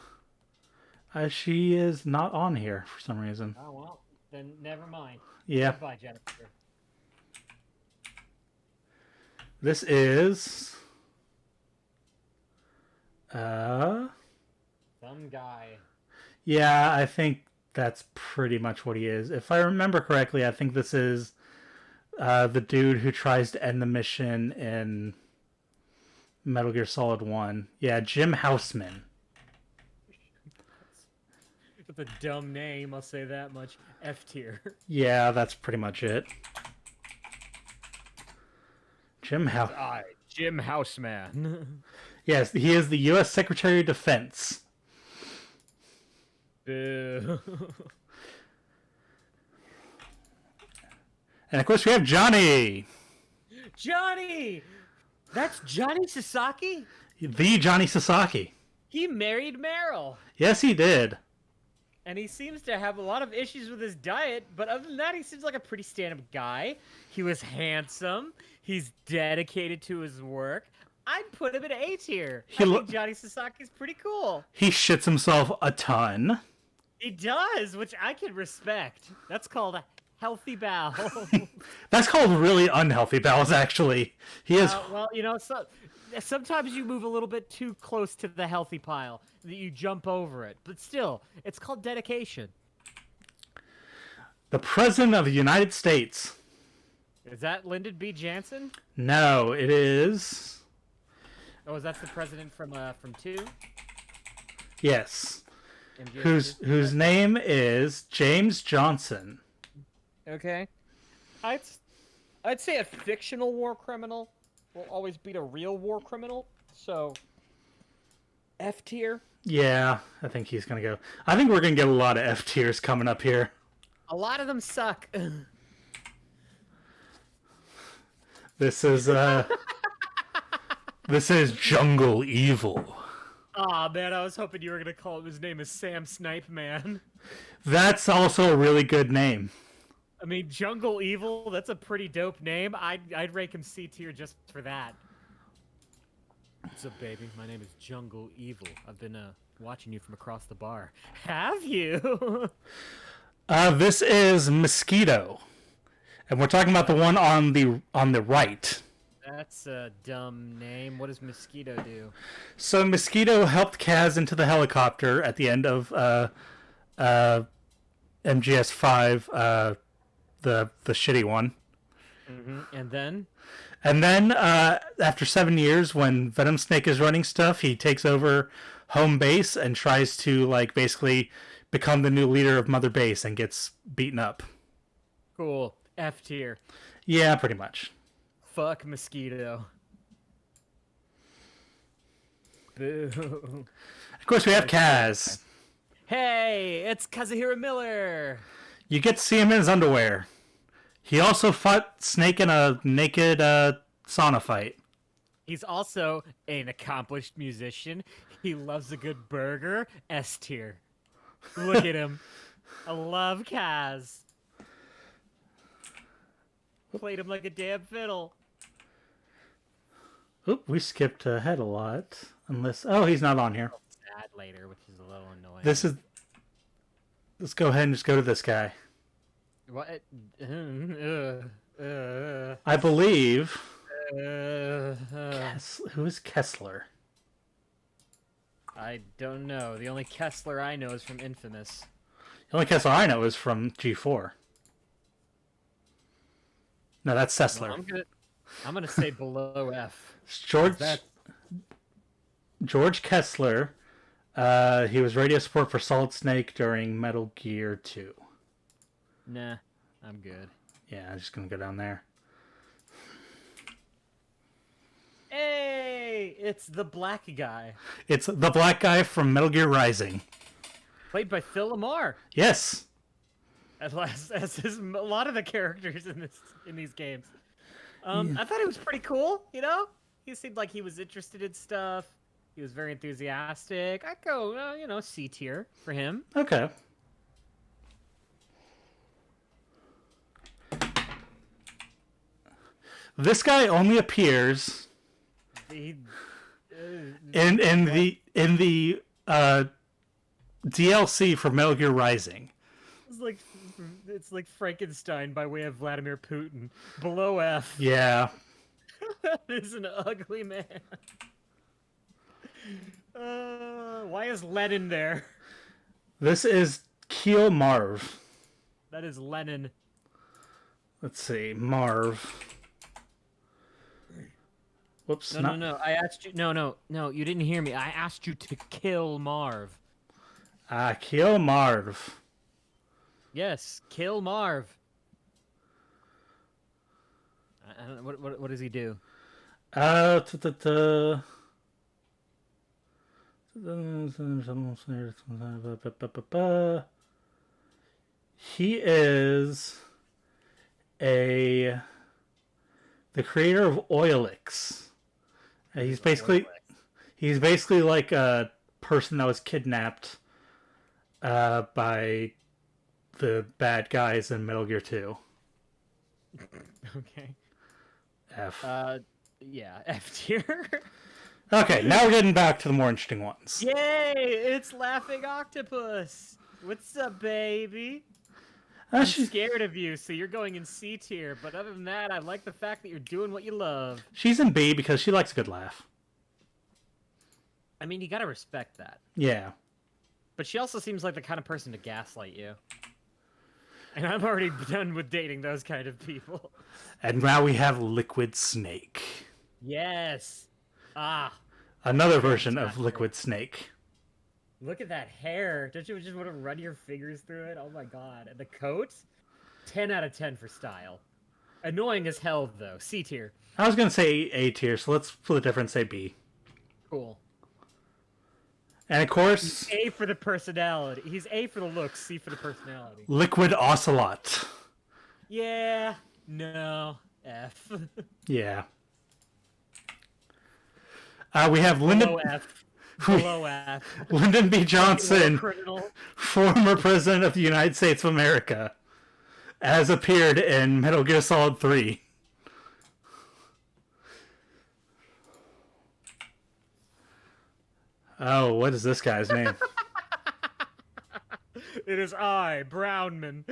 [SPEAKER 1] She is not on here for some reason.
[SPEAKER 2] Oh, well, then never mind.
[SPEAKER 1] Yeah.
[SPEAKER 2] Goodbye, Jennifer.
[SPEAKER 1] This is... Some
[SPEAKER 2] guy.
[SPEAKER 1] Yeah, I think that's pretty much what he is. If I remember correctly, I think this is the dude who tries to end the mission in Metal Gear Solid 1. Yeah, Jim Houseman.
[SPEAKER 2] With a dumb name, I'll say that much. F tier.
[SPEAKER 1] Yeah, that's pretty much it. Jim
[SPEAKER 2] Houseman.
[SPEAKER 1] Yes, he is the U.S. Secretary of Defense.
[SPEAKER 2] Boo.
[SPEAKER 1] And of course we have Johnny!
[SPEAKER 2] Johnny! That's Johnny Sasaki?
[SPEAKER 1] The Johnny Sasaki.
[SPEAKER 2] He married Meryl.
[SPEAKER 1] Yes, he did.
[SPEAKER 2] And he seems to have a lot of issues with his diet, but other than that, he seems like a pretty stand-up guy. He was handsome. He's dedicated to his work. I'd put him in A tier. I think Johnny Sasaki's pretty cool.
[SPEAKER 1] He shits himself a ton.
[SPEAKER 2] He does, which I can respect. That's called a healthy bowel.
[SPEAKER 1] That's called really unhealthy bowels, actually. He is...
[SPEAKER 2] well, you know, sometimes you move a little bit too close to the healthy pile, that you jump over it. But still, it's called dedication.
[SPEAKER 1] The President of the United States.
[SPEAKER 2] Is that Lyndon B. Johnson?
[SPEAKER 1] No, it is...
[SPEAKER 2] Oh, that's the president from 2?
[SPEAKER 1] Yes.
[SPEAKER 2] MGS2?
[SPEAKER 1] Whose name is James Johnson.
[SPEAKER 2] Okay. I'd I'd say a fictional war criminal will always beat a real war criminal. So F tier.
[SPEAKER 1] Yeah, I think he's gonna go. I think we're gonna get a lot of F tiers coming up here.
[SPEAKER 2] A lot of them suck.
[SPEAKER 1] This is this is Jungle Evil.
[SPEAKER 2] Aw, man, I was hoping you were gonna call him. His name is Sam Snipe Man.
[SPEAKER 1] That's also a really good name.
[SPEAKER 2] I mean, Jungle Evil. That's a pretty dope name. I'd rank him C tier just for that. What's up, baby? My name is Jungle Evil. I've been watching you from across the bar. Have you?
[SPEAKER 1] This is Mosquito, and we're talking about the one on the right.
[SPEAKER 2] That's a dumb name. What does Mosquito do?
[SPEAKER 1] So Mosquito helped Kaz into the helicopter at the end of MGS5, the shitty one.
[SPEAKER 2] Mm-hmm. And then?
[SPEAKER 1] And then after 7 years, when Venom Snake is running stuff, he takes over home base and tries to basically become the new leader of Mother Base and gets beaten up.
[SPEAKER 2] Cool. F tier.
[SPEAKER 1] Yeah, pretty much.
[SPEAKER 2] Fuck Mosquito. Boo.
[SPEAKER 1] Of course, we have Kaz.
[SPEAKER 2] Hey, it's Kazuhiro Miller.
[SPEAKER 1] You get to see him in his underwear. He also fought Snake in a naked sauna fight.
[SPEAKER 2] He's also an accomplished musician. He loves a good burger. S tier. Look at him. I love Kaz. Played him like a damn fiddle.
[SPEAKER 1] Oop, we skipped ahead a lot. Unless... Oh, he's not on here.
[SPEAKER 2] Sad later, which is a little annoying.
[SPEAKER 1] This is... Let's go ahead and just go to this guy.
[SPEAKER 2] What?
[SPEAKER 1] I believe...
[SPEAKER 2] Uh,
[SPEAKER 1] Who is Kessler?
[SPEAKER 2] I don't know. The only Kessler I know is from Infamous.
[SPEAKER 1] The only Kessler I know is from G4. No, that's Sessler.
[SPEAKER 2] No, I'm gonna say below F.
[SPEAKER 1] George Kessler. He was radio support for Solid Snake during Metal Gear 2.
[SPEAKER 2] Nah, I'm good.
[SPEAKER 1] Yeah, I'm just gonna go down there.
[SPEAKER 2] Hey, it's the black guy.
[SPEAKER 1] It's the black guy from Metal Gear Rising.
[SPEAKER 2] Played by Phil Lamar.
[SPEAKER 1] Yes.
[SPEAKER 2] As a lot of the characters in these games. I thought it was pretty cool, you know? He seemed like he was interested in stuff. He was very enthusiastic. I'd go, C tier for him.
[SPEAKER 1] Okay. This guy only appears in the DLC for Metal Gear Rising.
[SPEAKER 2] It's like Frankenstein by way of Vladimir Putin. Below F.
[SPEAKER 1] Yeah.
[SPEAKER 2] That is an ugly man. Why is Lenin there?
[SPEAKER 1] This is Keel Marv.
[SPEAKER 2] That is Lenin.
[SPEAKER 1] Let's see, Marv. Whoops.
[SPEAKER 2] No. I asked you. No. You didn't hear me. I asked you to kill Marv.
[SPEAKER 1] Keel Marv.
[SPEAKER 2] Yes, kill Marv. I don't, what does he do?
[SPEAKER 1] He is the creator of Oilix. He's basically like a person that was kidnapped by the bad guys in Metal Gear 2.
[SPEAKER 2] Okay.
[SPEAKER 1] F.
[SPEAKER 2] Yeah, F tier.
[SPEAKER 1] Okay, now we're getting back to the more interesting ones.
[SPEAKER 2] Yay! It's Laughing Octopus. What's up, baby? I'm scared of you, so you're going in C tier. But other than that, I like the fact that you're doing what you love.
[SPEAKER 1] She's in B because she likes a good laugh.
[SPEAKER 2] I mean, you gotta respect that.
[SPEAKER 1] Yeah.
[SPEAKER 2] But she also seems like the kind of person to gaslight you. And I'm already done with dating those kind of people.
[SPEAKER 1] And now we have Liquid Snake.
[SPEAKER 2] Yes.
[SPEAKER 1] Another version of Liquid Snake.
[SPEAKER 2] Look at that hair. Don't you just want to run your fingers through it? Oh my god. And the coat? 10 out of 10 for style. Annoying as hell, though. C tier.
[SPEAKER 1] I was going to say A tier, so let's split the difference, say B.
[SPEAKER 2] Cool.
[SPEAKER 1] And of course...
[SPEAKER 2] He's A for the personality. He's A for the looks, C for the personality.
[SPEAKER 1] Liquid Ocelot.
[SPEAKER 2] Yeah. No. F.
[SPEAKER 1] Yeah. We have Lyndon...
[SPEAKER 2] Below F. Below F.
[SPEAKER 1] Lyndon B. Johnson,
[SPEAKER 2] Criminal.
[SPEAKER 1] former president of the United States of America, as appeared in Metal Gear Solid 3. Oh, what is this guy's name?
[SPEAKER 2] It is I, Brownman.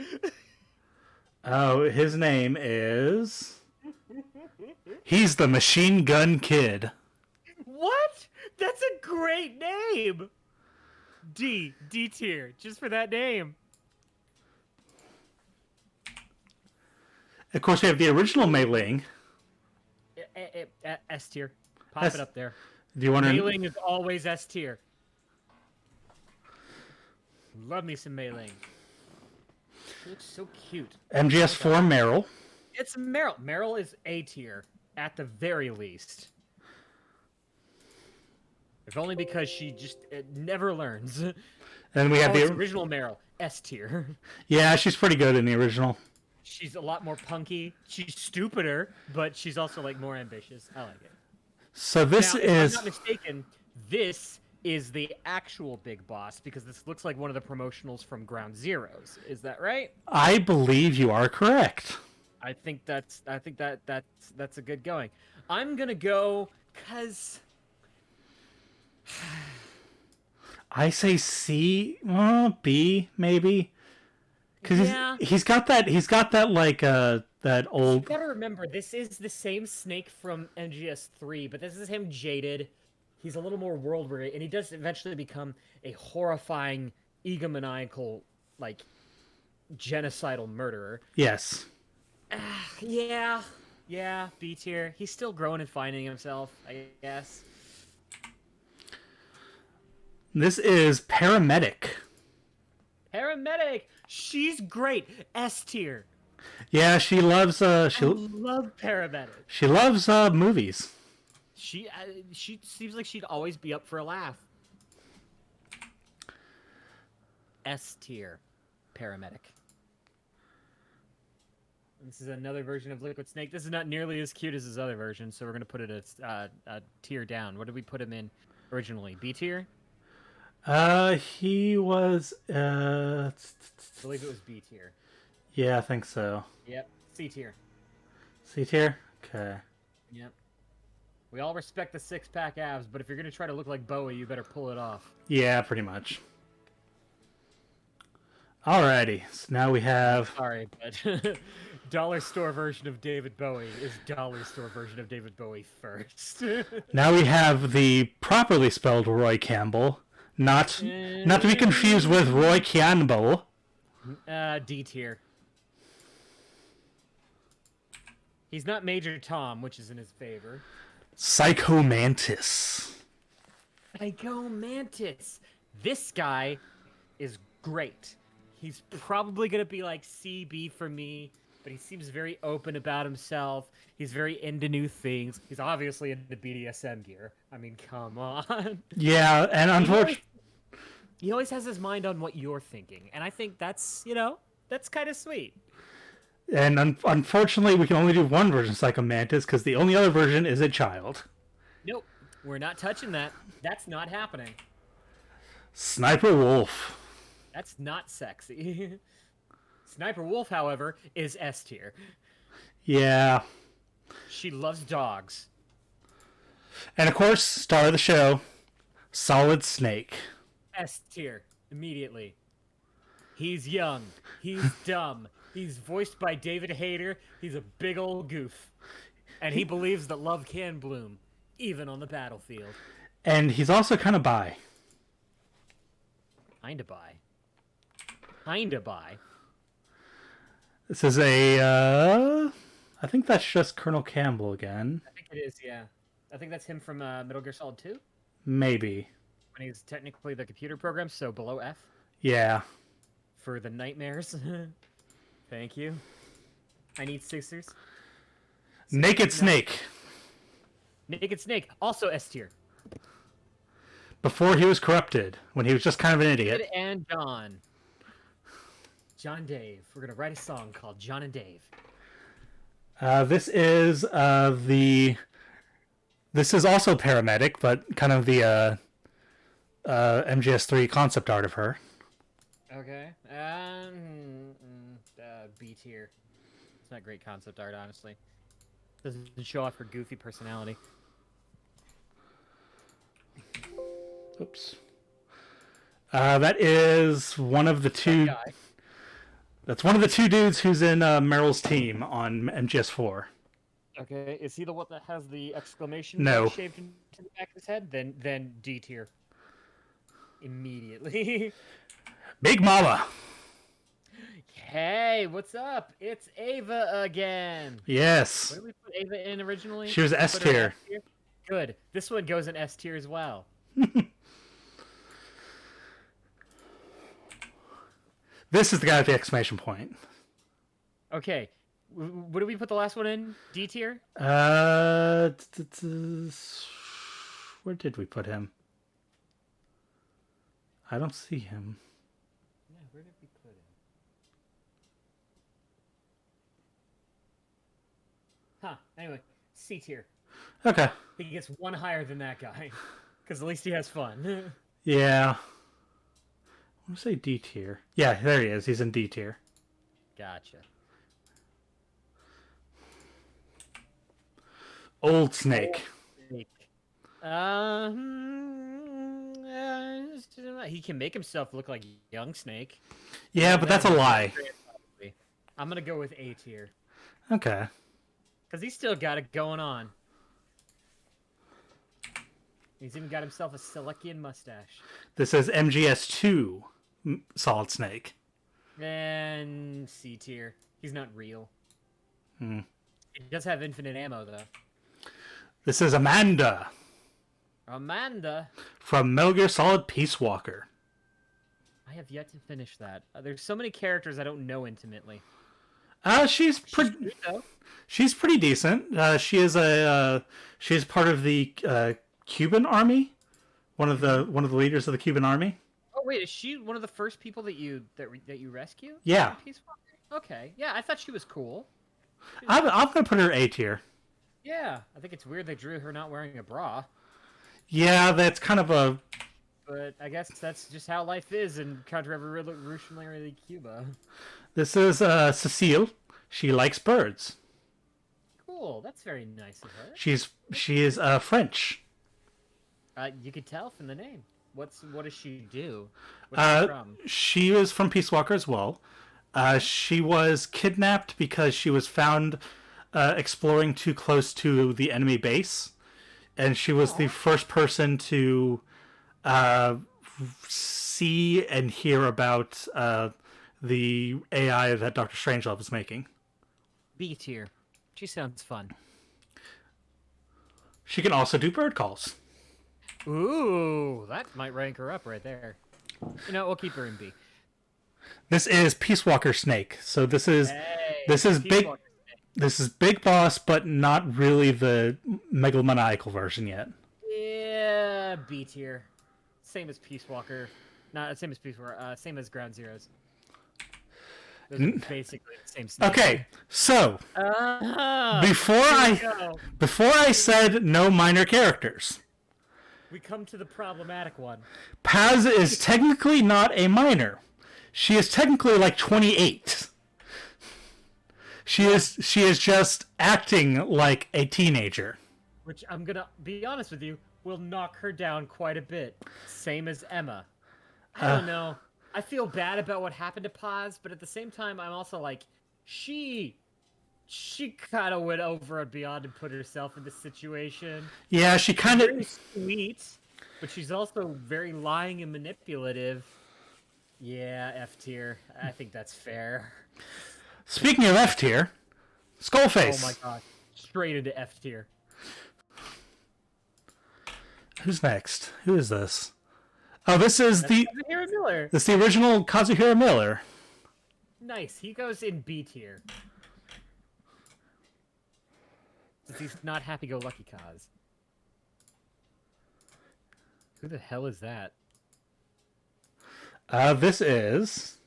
[SPEAKER 1] Oh, his name is... He's the Machine Gun Kid.
[SPEAKER 2] What? That's a great name. D tier, just for that name.
[SPEAKER 1] Of course, we have the original Mei Ling.
[SPEAKER 2] S tier. Pop
[SPEAKER 1] S-
[SPEAKER 2] it up there.
[SPEAKER 1] Do you want
[SPEAKER 2] Mei
[SPEAKER 1] to...
[SPEAKER 2] Ling is always S tier. Love me some Mei Ling. She looks so cute.
[SPEAKER 1] MGS4 Meryl.
[SPEAKER 2] It's Meryl. Meryl is A tier, at the very least. If only because she just never learns.
[SPEAKER 1] And we have
[SPEAKER 2] It's
[SPEAKER 1] the...
[SPEAKER 2] original Meryl, S tier.
[SPEAKER 1] Yeah, she's pretty good in the original.
[SPEAKER 2] She's a lot more punky. She's stupider, but she's also like more ambitious. I like it.
[SPEAKER 1] So this
[SPEAKER 2] Now, if
[SPEAKER 1] is...
[SPEAKER 2] I'm not mistaken, this is the actual big boss because this looks like one of the promotionals from Ground Zeroes. Is that right?
[SPEAKER 1] I believe you are correct.
[SPEAKER 2] I think that's a good going. I'm gonna go because
[SPEAKER 1] I say C, B maybe, because
[SPEAKER 2] Yeah.
[SPEAKER 1] he's got that like that
[SPEAKER 2] you
[SPEAKER 1] old...
[SPEAKER 2] gotta remember this is the same Snake from MGS3, but this is him jaded. He's a little more world weary, and he does eventually become a horrifying, egomaniacal, like genocidal murderer.
[SPEAKER 1] Yes.
[SPEAKER 2] Yeah, B tier. He's still growing and finding himself, I guess.
[SPEAKER 1] This is Paramedic.
[SPEAKER 2] Paramedic. She's great. S tier.
[SPEAKER 1] Yeah, she loves
[SPEAKER 2] I love Paramedic.
[SPEAKER 1] she loves movies.
[SPEAKER 2] She seems like she'd always be up for a laugh. S tier. Paramedic. This is another version of Liquid Snake. This is not nearly as cute as his other version, so we're gonna put it a tier down. What did we put him in originally? B tier.
[SPEAKER 1] He was
[SPEAKER 2] I believe it was B tier.
[SPEAKER 1] yeah, I think so.
[SPEAKER 2] Yep. C tier.
[SPEAKER 1] C tier? Okay.
[SPEAKER 2] Yep. We all respect the six-pack abs, but if you're gonna try to look like Bowie, you better pull it off.
[SPEAKER 1] Yeah, pretty much. Alrighty, so now we have...
[SPEAKER 2] Sorry, but dollar store version of David Bowie is dollar store version of David Bowie first.
[SPEAKER 1] Now we have the properly spelled Roy Campbell, not to be confused with Roy Campbell.
[SPEAKER 2] D tier. He's not Major Tom, which is in his favor.
[SPEAKER 1] Psycho Mantis.
[SPEAKER 2] Psycho Mantis. This guy is great. He's probably gonna be like CB for me, but he seems very open about himself. He's very into new things. He's obviously into BDSM gear. I mean, come on.
[SPEAKER 1] Yeah, and unfortunately...
[SPEAKER 2] He always has his mind on what you're thinking, and I think that's, that's kind of sweet.
[SPEAKER 1] And unfortunately, we can only do one version of Psycho Mantis, because the only other version is a child.
[SPEAKER 2] Nope, we're not touching that. That's not happening.
[SPEAKER 1] Sniper Wolf.
[SPEAKER 2] That's not sexy. Sniper Wolf, however, is S tier.
[SPEAKER 1] Yeah.
[SPEAKER 2] She loves dogs.
[SPEAKER 1] And of course, star of the show, Solid Snake.
[SPEAKER 2] S tier, immediately. He's young. He's dumb. He's voiced by David Hayter. He's a big old goof. And he believes that love can bloom, even on the battlefield.
[SPEAKER 1] And he's also kind of bi.
[SPEAKER 2] Kinda bi. Kinda bi.
[SPEAKER 1] This is I think that's just Colonel Campbell again.
[SPEAKER 2] I think it is, yeah. I think that's him from Metal Gear Solid 2.
[SPEAKER 1] Maybe.
[SPEAKER 2] When he's technically the computer program, so below F
[SPEAKER 1] Yeah.
[SPEAKER 2] for the nightmares. Thank you. I need scissors.
[SPEAKER 1] Naked
[SPEAKER 2] No.
[SPEAKER 1] Snake.
[SPEAKER 2] Naked Snake, also S tier.
[SPEAKER 1] Before he was corrupted, when he was just kind of an idiot.
[SPEAKER 2] Sid and John. John Dave. We're gonna write a song called John and Dave.
[SPEAKER 1] This is This is also paramedic, but kind of the MGS3 concept art of her.
[SPEAKER 2] Okay. B tier. It's not great concept art, honestly. Doesn't show off her goofy personality.
[SPEAKER 1] Oops. That is one of the two.
[SPEAKER 2] That guy.
[SPEAKER 1] That's one of the two dudes who's in Meryl's team on MGS4.
[SPEAKER 2] Okay, is he the one that has the exclamation
[SPEAKER 1] No.
[SPEAKER 2] mark shaved into the back of his head? Then D tier. Immediately.
[SPEAKER 1] Big Mama.
[SPEAKER 2] Hey, what's up? It's Ava again.
[SPEAKER 1] Yes.
[SPEAKER 2] Where did we put Ava in originally?
[SPEAKER 1] She was S
[SPEAKER 2] Put her in
[SPEAKER 1] tier.
[SPEAKER 2] S tier? Good. This one goes in S tier as well.
[SPEAKER 1] This is the guy with the exclamation point.
[SPEAKER 2] Okay. What did we put the last one in? D tier?
[SPEAKER 1] Where did we put him? I don't see him.
[SPEAKER 2] Yeah, where did we put him? Huh. Anyway, C tier.
[SPEAKER 1] Okay.
[SPEAKER 2] He gets one higher than that guy. Because at least he has fun.
[SPEAKER 1] Yeah. I want to say D tier. Yeah, there he is. He's in D tier.
[SPEAKER 2] Gotcha.
[SPEAKER 1] Old Snake.
[SPEAKER 2] He can make himself look like young Snake.
[SPEAKER 1] Yeah, but that's a lie.
[SPEAKER 2] I'm gonna go with A tier.
[SPEAKER 1] Okay.
[SPEAKER 2] Because he's still got it going on. He's even got himself a Selekian mustache.
[SPEAKER 1] This is MGS2 Solid Snake.
[SPEAKER 2] And C tier. He's not real.
[SPEAKER 1] Hmm.
[SPEAKER 2] He does have infinite ammo, though.
[SPEAKER 1] This is Amanda
[SPEAKER 2] Amanda.
[SPEAKER 1] from Metal Gear Solid Peace Walker.
[SPEAKER 2] I have yet to finish that. There's so many characters I don't know intimately.
[SPEAKER 1] She's pretty.
[SPEAKER 2] Good, though.
[SPEAKER 1] She's pretty decent. She's part of the Cuban army, one of the leaders of the Cuban army.
[SPEAKER 2] Oh wait, is she one of the first people that you rescue?
[SPEAKER 1] Yeah.
[SPEAKER 2] in Peace Walker? Okay. Yeah, I thought she was cool.
[SPEAKER 1] I'm gonna put her A tier.
[SPEAKER 2] Yeah, I think it's weird they drew her not wearing a bra,
[SPEAKER 1] Yeah, that's kind of a.
[SPEAKER 2] but I guess that's just how life is in contra-revolutionary Cuba.
[SPEAKER 1] This is Cecile. She likes birds.
[SPEAKER 2] Cool, that's very nice of her.
[SPEAKER 1] She is French.
[SPEAKER 2] You could tell from the name. What does she do? What's she from?
[SPEAKER 1] She was from Peace Walker as well. She was kidnapped because she was found exploring too close to the enemy base, and she was the first person to see and hear about the AI that Dr. Strangelove was making.
[SPEAKER 2] B tier. She sounds fun.
[SPEAKER 1] She can also do bird calls.
[SPEAKER 2] Ooh, that might rank her up right there. You know, we'll keep her in B.
[SPEAKER 1] This is Peace Walker Snake. So this is
[SPEAKER 2] Peace
[SPEAKER 1] big.
[SPEAKER 2] Walker.
[SPEAKER 1] This is Big Boss, but not really the megalomaniacal version yet.
[SPEAKER 2] Yeah, B tier. Same as Peace Walker. Not same as Peace Walker. Same as Ground Zeroes. Those are basically the same snake.
[SPEAKER 1] Okay, so before
[SPEAKER 2] here we
[SPEAKER 1] I said no minor characters,
[SPEAKER 2] we come to the problematic one.
[SPEAKER 1] Paz is technically not a minor. She is technically like 28. She is just acting like a teenager.
[SPEAKER 2] Which I'm gonna be honest with you, will knock her down quite a bit. Same as Emma. I don't know. I feel bad about what happened to Paz, but at the same time, I'm also like, she kind of went over and beyond and put herself in this situation.
[SPEAKER 1] Yeah, she kind
[SPEAKER 2] Very
[SPEAKER 1] of.
[SPEAKER 2] sweet, but she's also very lying and manipulative. Yeah, F tier. I think that's fair.
[SPEAKER 1] Speaking of F tier, Skullface.
[SPEAKER 2] Oh my god. Straight into F tier.
[SPEAKER 1] Who's next? Who is this? Oh, this is
[SPEAKER 2] That's Kazuhiro Miller.
[SPEAKER 1] This is the original Kazuhiro Miller.
[SPEAKER 2] Nice. He goes in B tier. Since he's not happy-go-lucky Kaz. Who the hell is that?
[SPEAKER 1] This is...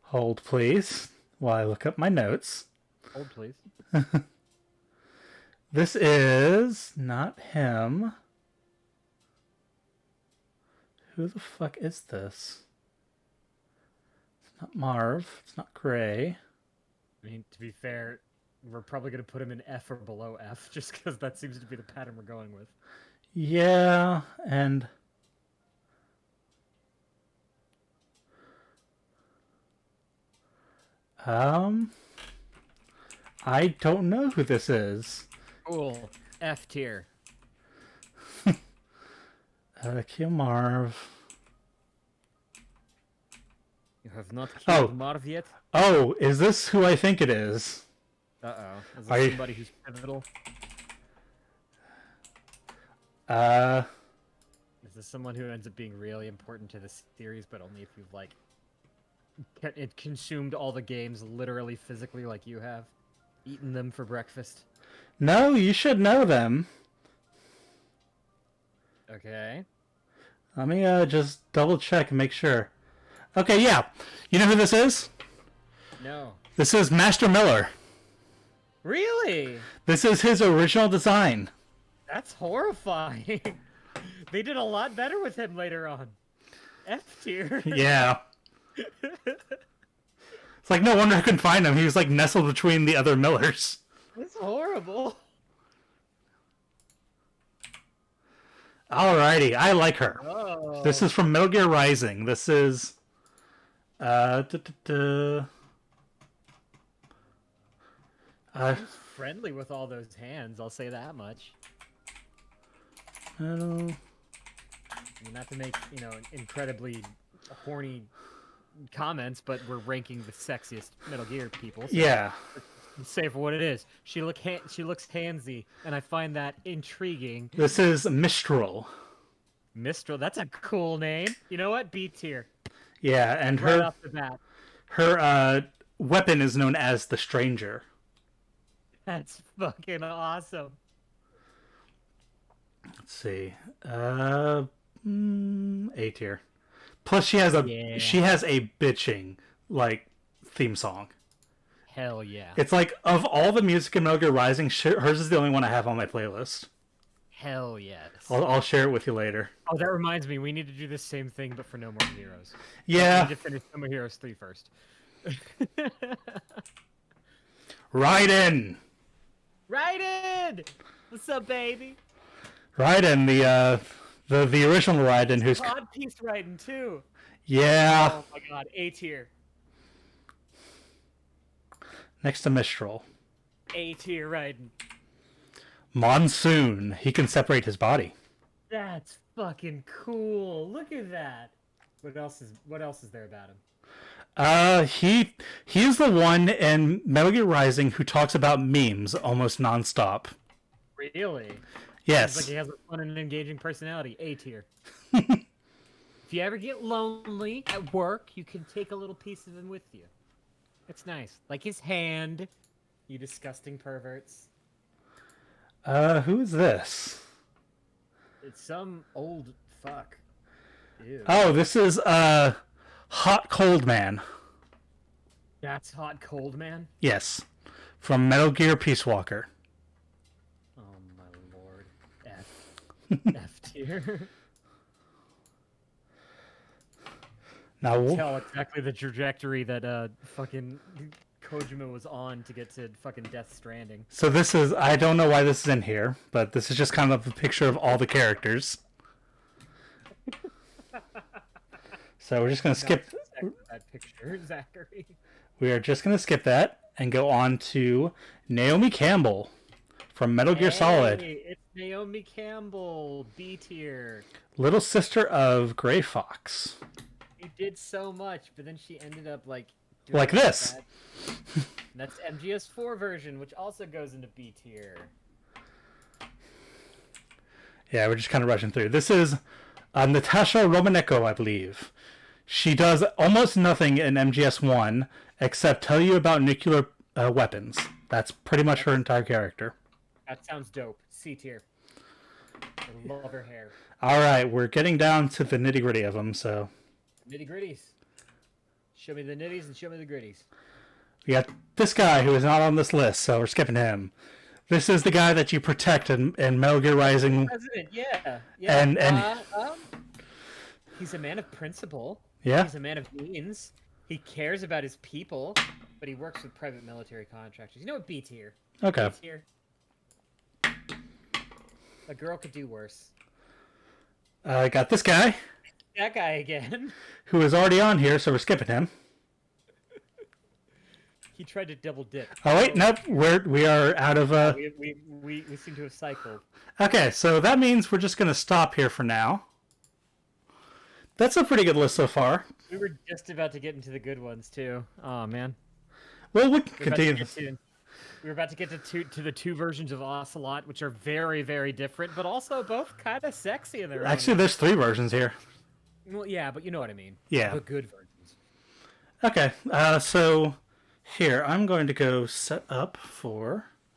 [SPEAKER 1] Hold, please, while I look up my notes.
[SPEAKER 2] Hold, please.
[SPEAKER 1] This is not him. Who the fuck is this? It's not Marv. It's not Gray.
[SPEAKER 2] I mean, to be fair, we're probably going to put him in F or below F, just because that seems to be the pattern we're going with.
[SPEAKER 1] Yeah, and... I don't know who this is.
[SPEAKER 2] Cool. F tier.
[SPEAKER 1] Kill Marv.
[SPEAKER 2] You have not killed
[SPEAKER 1] Oh.
[SPEAKER 2] Marv yet?
[SPEAKER 1] Oh, is this who I think it is?
[SPEAKER 2] Uh-oh. Is
[SPEAKER 1] Are
[SPEAKER 2] this
[SPEAKER 1] you-
[SPEAKER 2] somebody who's pivotal? Is this someone who ends up being really important to the series, but only if you've, like, it consumed all the games literally, physically, like you have? Eaten them for breakfast?
[SPEAKER 1] No, you should know them.
[SPEAKER 2] Okay.
[SPEAKER 1] Let me just double check and make sure. Okay, yeah. You know who this is?
[SPEAKER 2] No.
[SPEAKER 1] This is Master Miller.
[SPEAKER 2] Really?
[SPEAKER 1] This is his original design.
[SPEAKER 2] That's horrifying. They did a lot better with him later on. F tier.
[SPEAKER 1] Yeah. It's like no wonder I couldn't find him. He was like nestled between the other Millers.
[SPEAKER 2] That's horrible.
[SPEAKER 1] Alrighty, I like her.
[SPEAKER 2] Oh.
[SPEAKER 1] This is from Metal Gear Rising. This is
[SPEAKER 2] He's friendly with all those hands, I'll say that much.
[SPEAKER 1] I don't...
[SPEAKER 2] I mean, not to make, you know, incredibly horny comments, but we're ranking the sexiest Metal Gear people. So
[SPEAKER 1] Yeah.
[SPEAKER 2] say for what it is. She looks handsy, and I find that intriguing.
[SPEAKER 1] This is Mistral.
[SPEAKER 2] Mistral, that's a cool name. You know what? B tier.
[SPEAKER 1] Yeah, and
[SPEAKER 2] Right
[SPEAKER 1] her
[SPEAKER 2] off the bat.
[SPEAKER 1] her weapon is known as the Stranger.
[SPEAKER 2] That's fucking awesome.
[SPEAKER 1] Let's see. A tier. Plus she has a bitching like theme song.
[SPEAKER 2] Hell yeah.
[SPEAKER 1] It's like of all the music in Metal Gear Rising, hers is the only one I have on my playlist.
[SPEAKER 2] Hell yes.
[SPEAKER 1] I'll share it with you later.
[SPEAKER 2] Oh, that reminds me, we need to do the same thing, but for No More Heroes. We
[SPEAKER 1] Yeah.
[SPEAKER 2] need to finish No More Heroes 3 first.
[SPEAKER 1] Raiden!
[SPEAKER 2] Raiden! What's up, baby?
[SPEAKER 1] Raiden, the original Raiden, who's
[SPEAKER 2] Odd Piece Raiden, too.
[SPEAKER 1] yeah,
[SPEAKER 2] Oh my god, A tier.
[SPEAKER 1] next to Mistral.
[SPEAKER 2] A tier Raiden.
[SPEAKER 1] Monsoon, he can separate his body.
[SPEAKER 2] That's fucking cool. Look at that. What else is there about him?
[SPEAKER 1] He's the one in Metal Gear Rising who talks about memes almost nonstop.
[SPEAKER 2] Really?
[SPEAKER 1] Yes.
[SPEAKER 2] Seems like he has a fun and engaging personality. A tier. If you ever get lonely at work, you can take a little piece of him with you. It's nice. Like his hand. You disgusting perverts.
[SPEAKER 1] Who is this?
[SPEAKER 2] It's some old fuck. Ew.
[SPEAKER 1] Oh, this is Hot Cold Man.
[SPEAKER 2] That's Hot Cold Man?
[SPEAKER 1] Yes, from Metal Gear Peace Walker.
[SPEAKER 2] Oh my lord. F. F tier.
[SPEAKER 1] Now,
[SPEAKER 2] Tell exactly the trajectory that fucking Kojima was on to get to fucking Death Stranding.
[SPEAKER 1] so this is, I don't know why this is in here, but this is just kind of a picture of all the characters. So we're just going to skip,
[SPEAKER 2] That picture, Zachary.
[SPEAKER 1] we are just going to skip that and go on to Naomi Campbell from Metal Gear Solid.
[SPEAKER 2] Hey, it's Naomi Campbell, B tier.
[SPEAKER 1] Little sister of Gray Fox.
[SPEAKER 2] She did so much, but then she ended up like doing
[SPEAKER 1] Like this.
[SPEAKER 2] bad. That's MGS4 version, which also goes into B tier.
[SPEAKER 1] Yeah, we're just kind of rushing through. This is Natasha Romanenko, I believe. She does almost nothing in MGS1 except tell you about nuclear weapons. That's pretty much her entire character.
[SPEAKER 2] That sounds dope. C tier. I love her hair.
[SPEAKER 1] All right, we're getting down to the nitty gritty of them. So
[SPEAKER 2] Nitty gritties. Show me the nitties and show me the gritties.
[SPEAKER 1] we got this guy who is not on this list, so we're skipping him. This is the guy that you protect in Metal Gear Rising.
[SPEAKER 2] President, yeah.
[SPEAKER 1] And
[SPEAKER 2] he's a man of principle.
[SPEAKER 1] Yeah.
[SPEAKER 2] He's a man of means. He cares about his people, but he works with private military contractors. You know what? B tier.
[SPEAKER 1] Okay.
[SPEAKER 2] B tier. A girl could do worse.
[SPEAKER 1] I got this guy
[SPEAKER 2] That guy again.
[SPEAKER 1] who is already on here, so we're skipping him.
[SPEAKER 2] He tried to double dip.
[SPEAKER 1] Oh wait, nope, we are out of.
[SPEAKER 2] We seem to have cycled.
[SPEAKER 1] Okay, so that means we're just gonna stop here for now. That's a pretty good list so far.
[SPEAKER 2] We were just about to get into the good ones too. Oh man.
[SPEAKER 1] Well, we can continue.
[SPEAKER 2] We were about to get to the two versions of Ocelot, which are very, very different, but also both kind of sexy in their own
[SPEAKER 1] Actually,
[SPEAKER 2] way.
[SPEAKER 1] there's 3 versions here.
[SPEAKER 2] Well, yeah, but you know what I mean.
[SPEAKER 1] Yeah.
[SPEAKER 2] The good versions.
[SPEAKER 1] Okay, so here I'm going to go set up for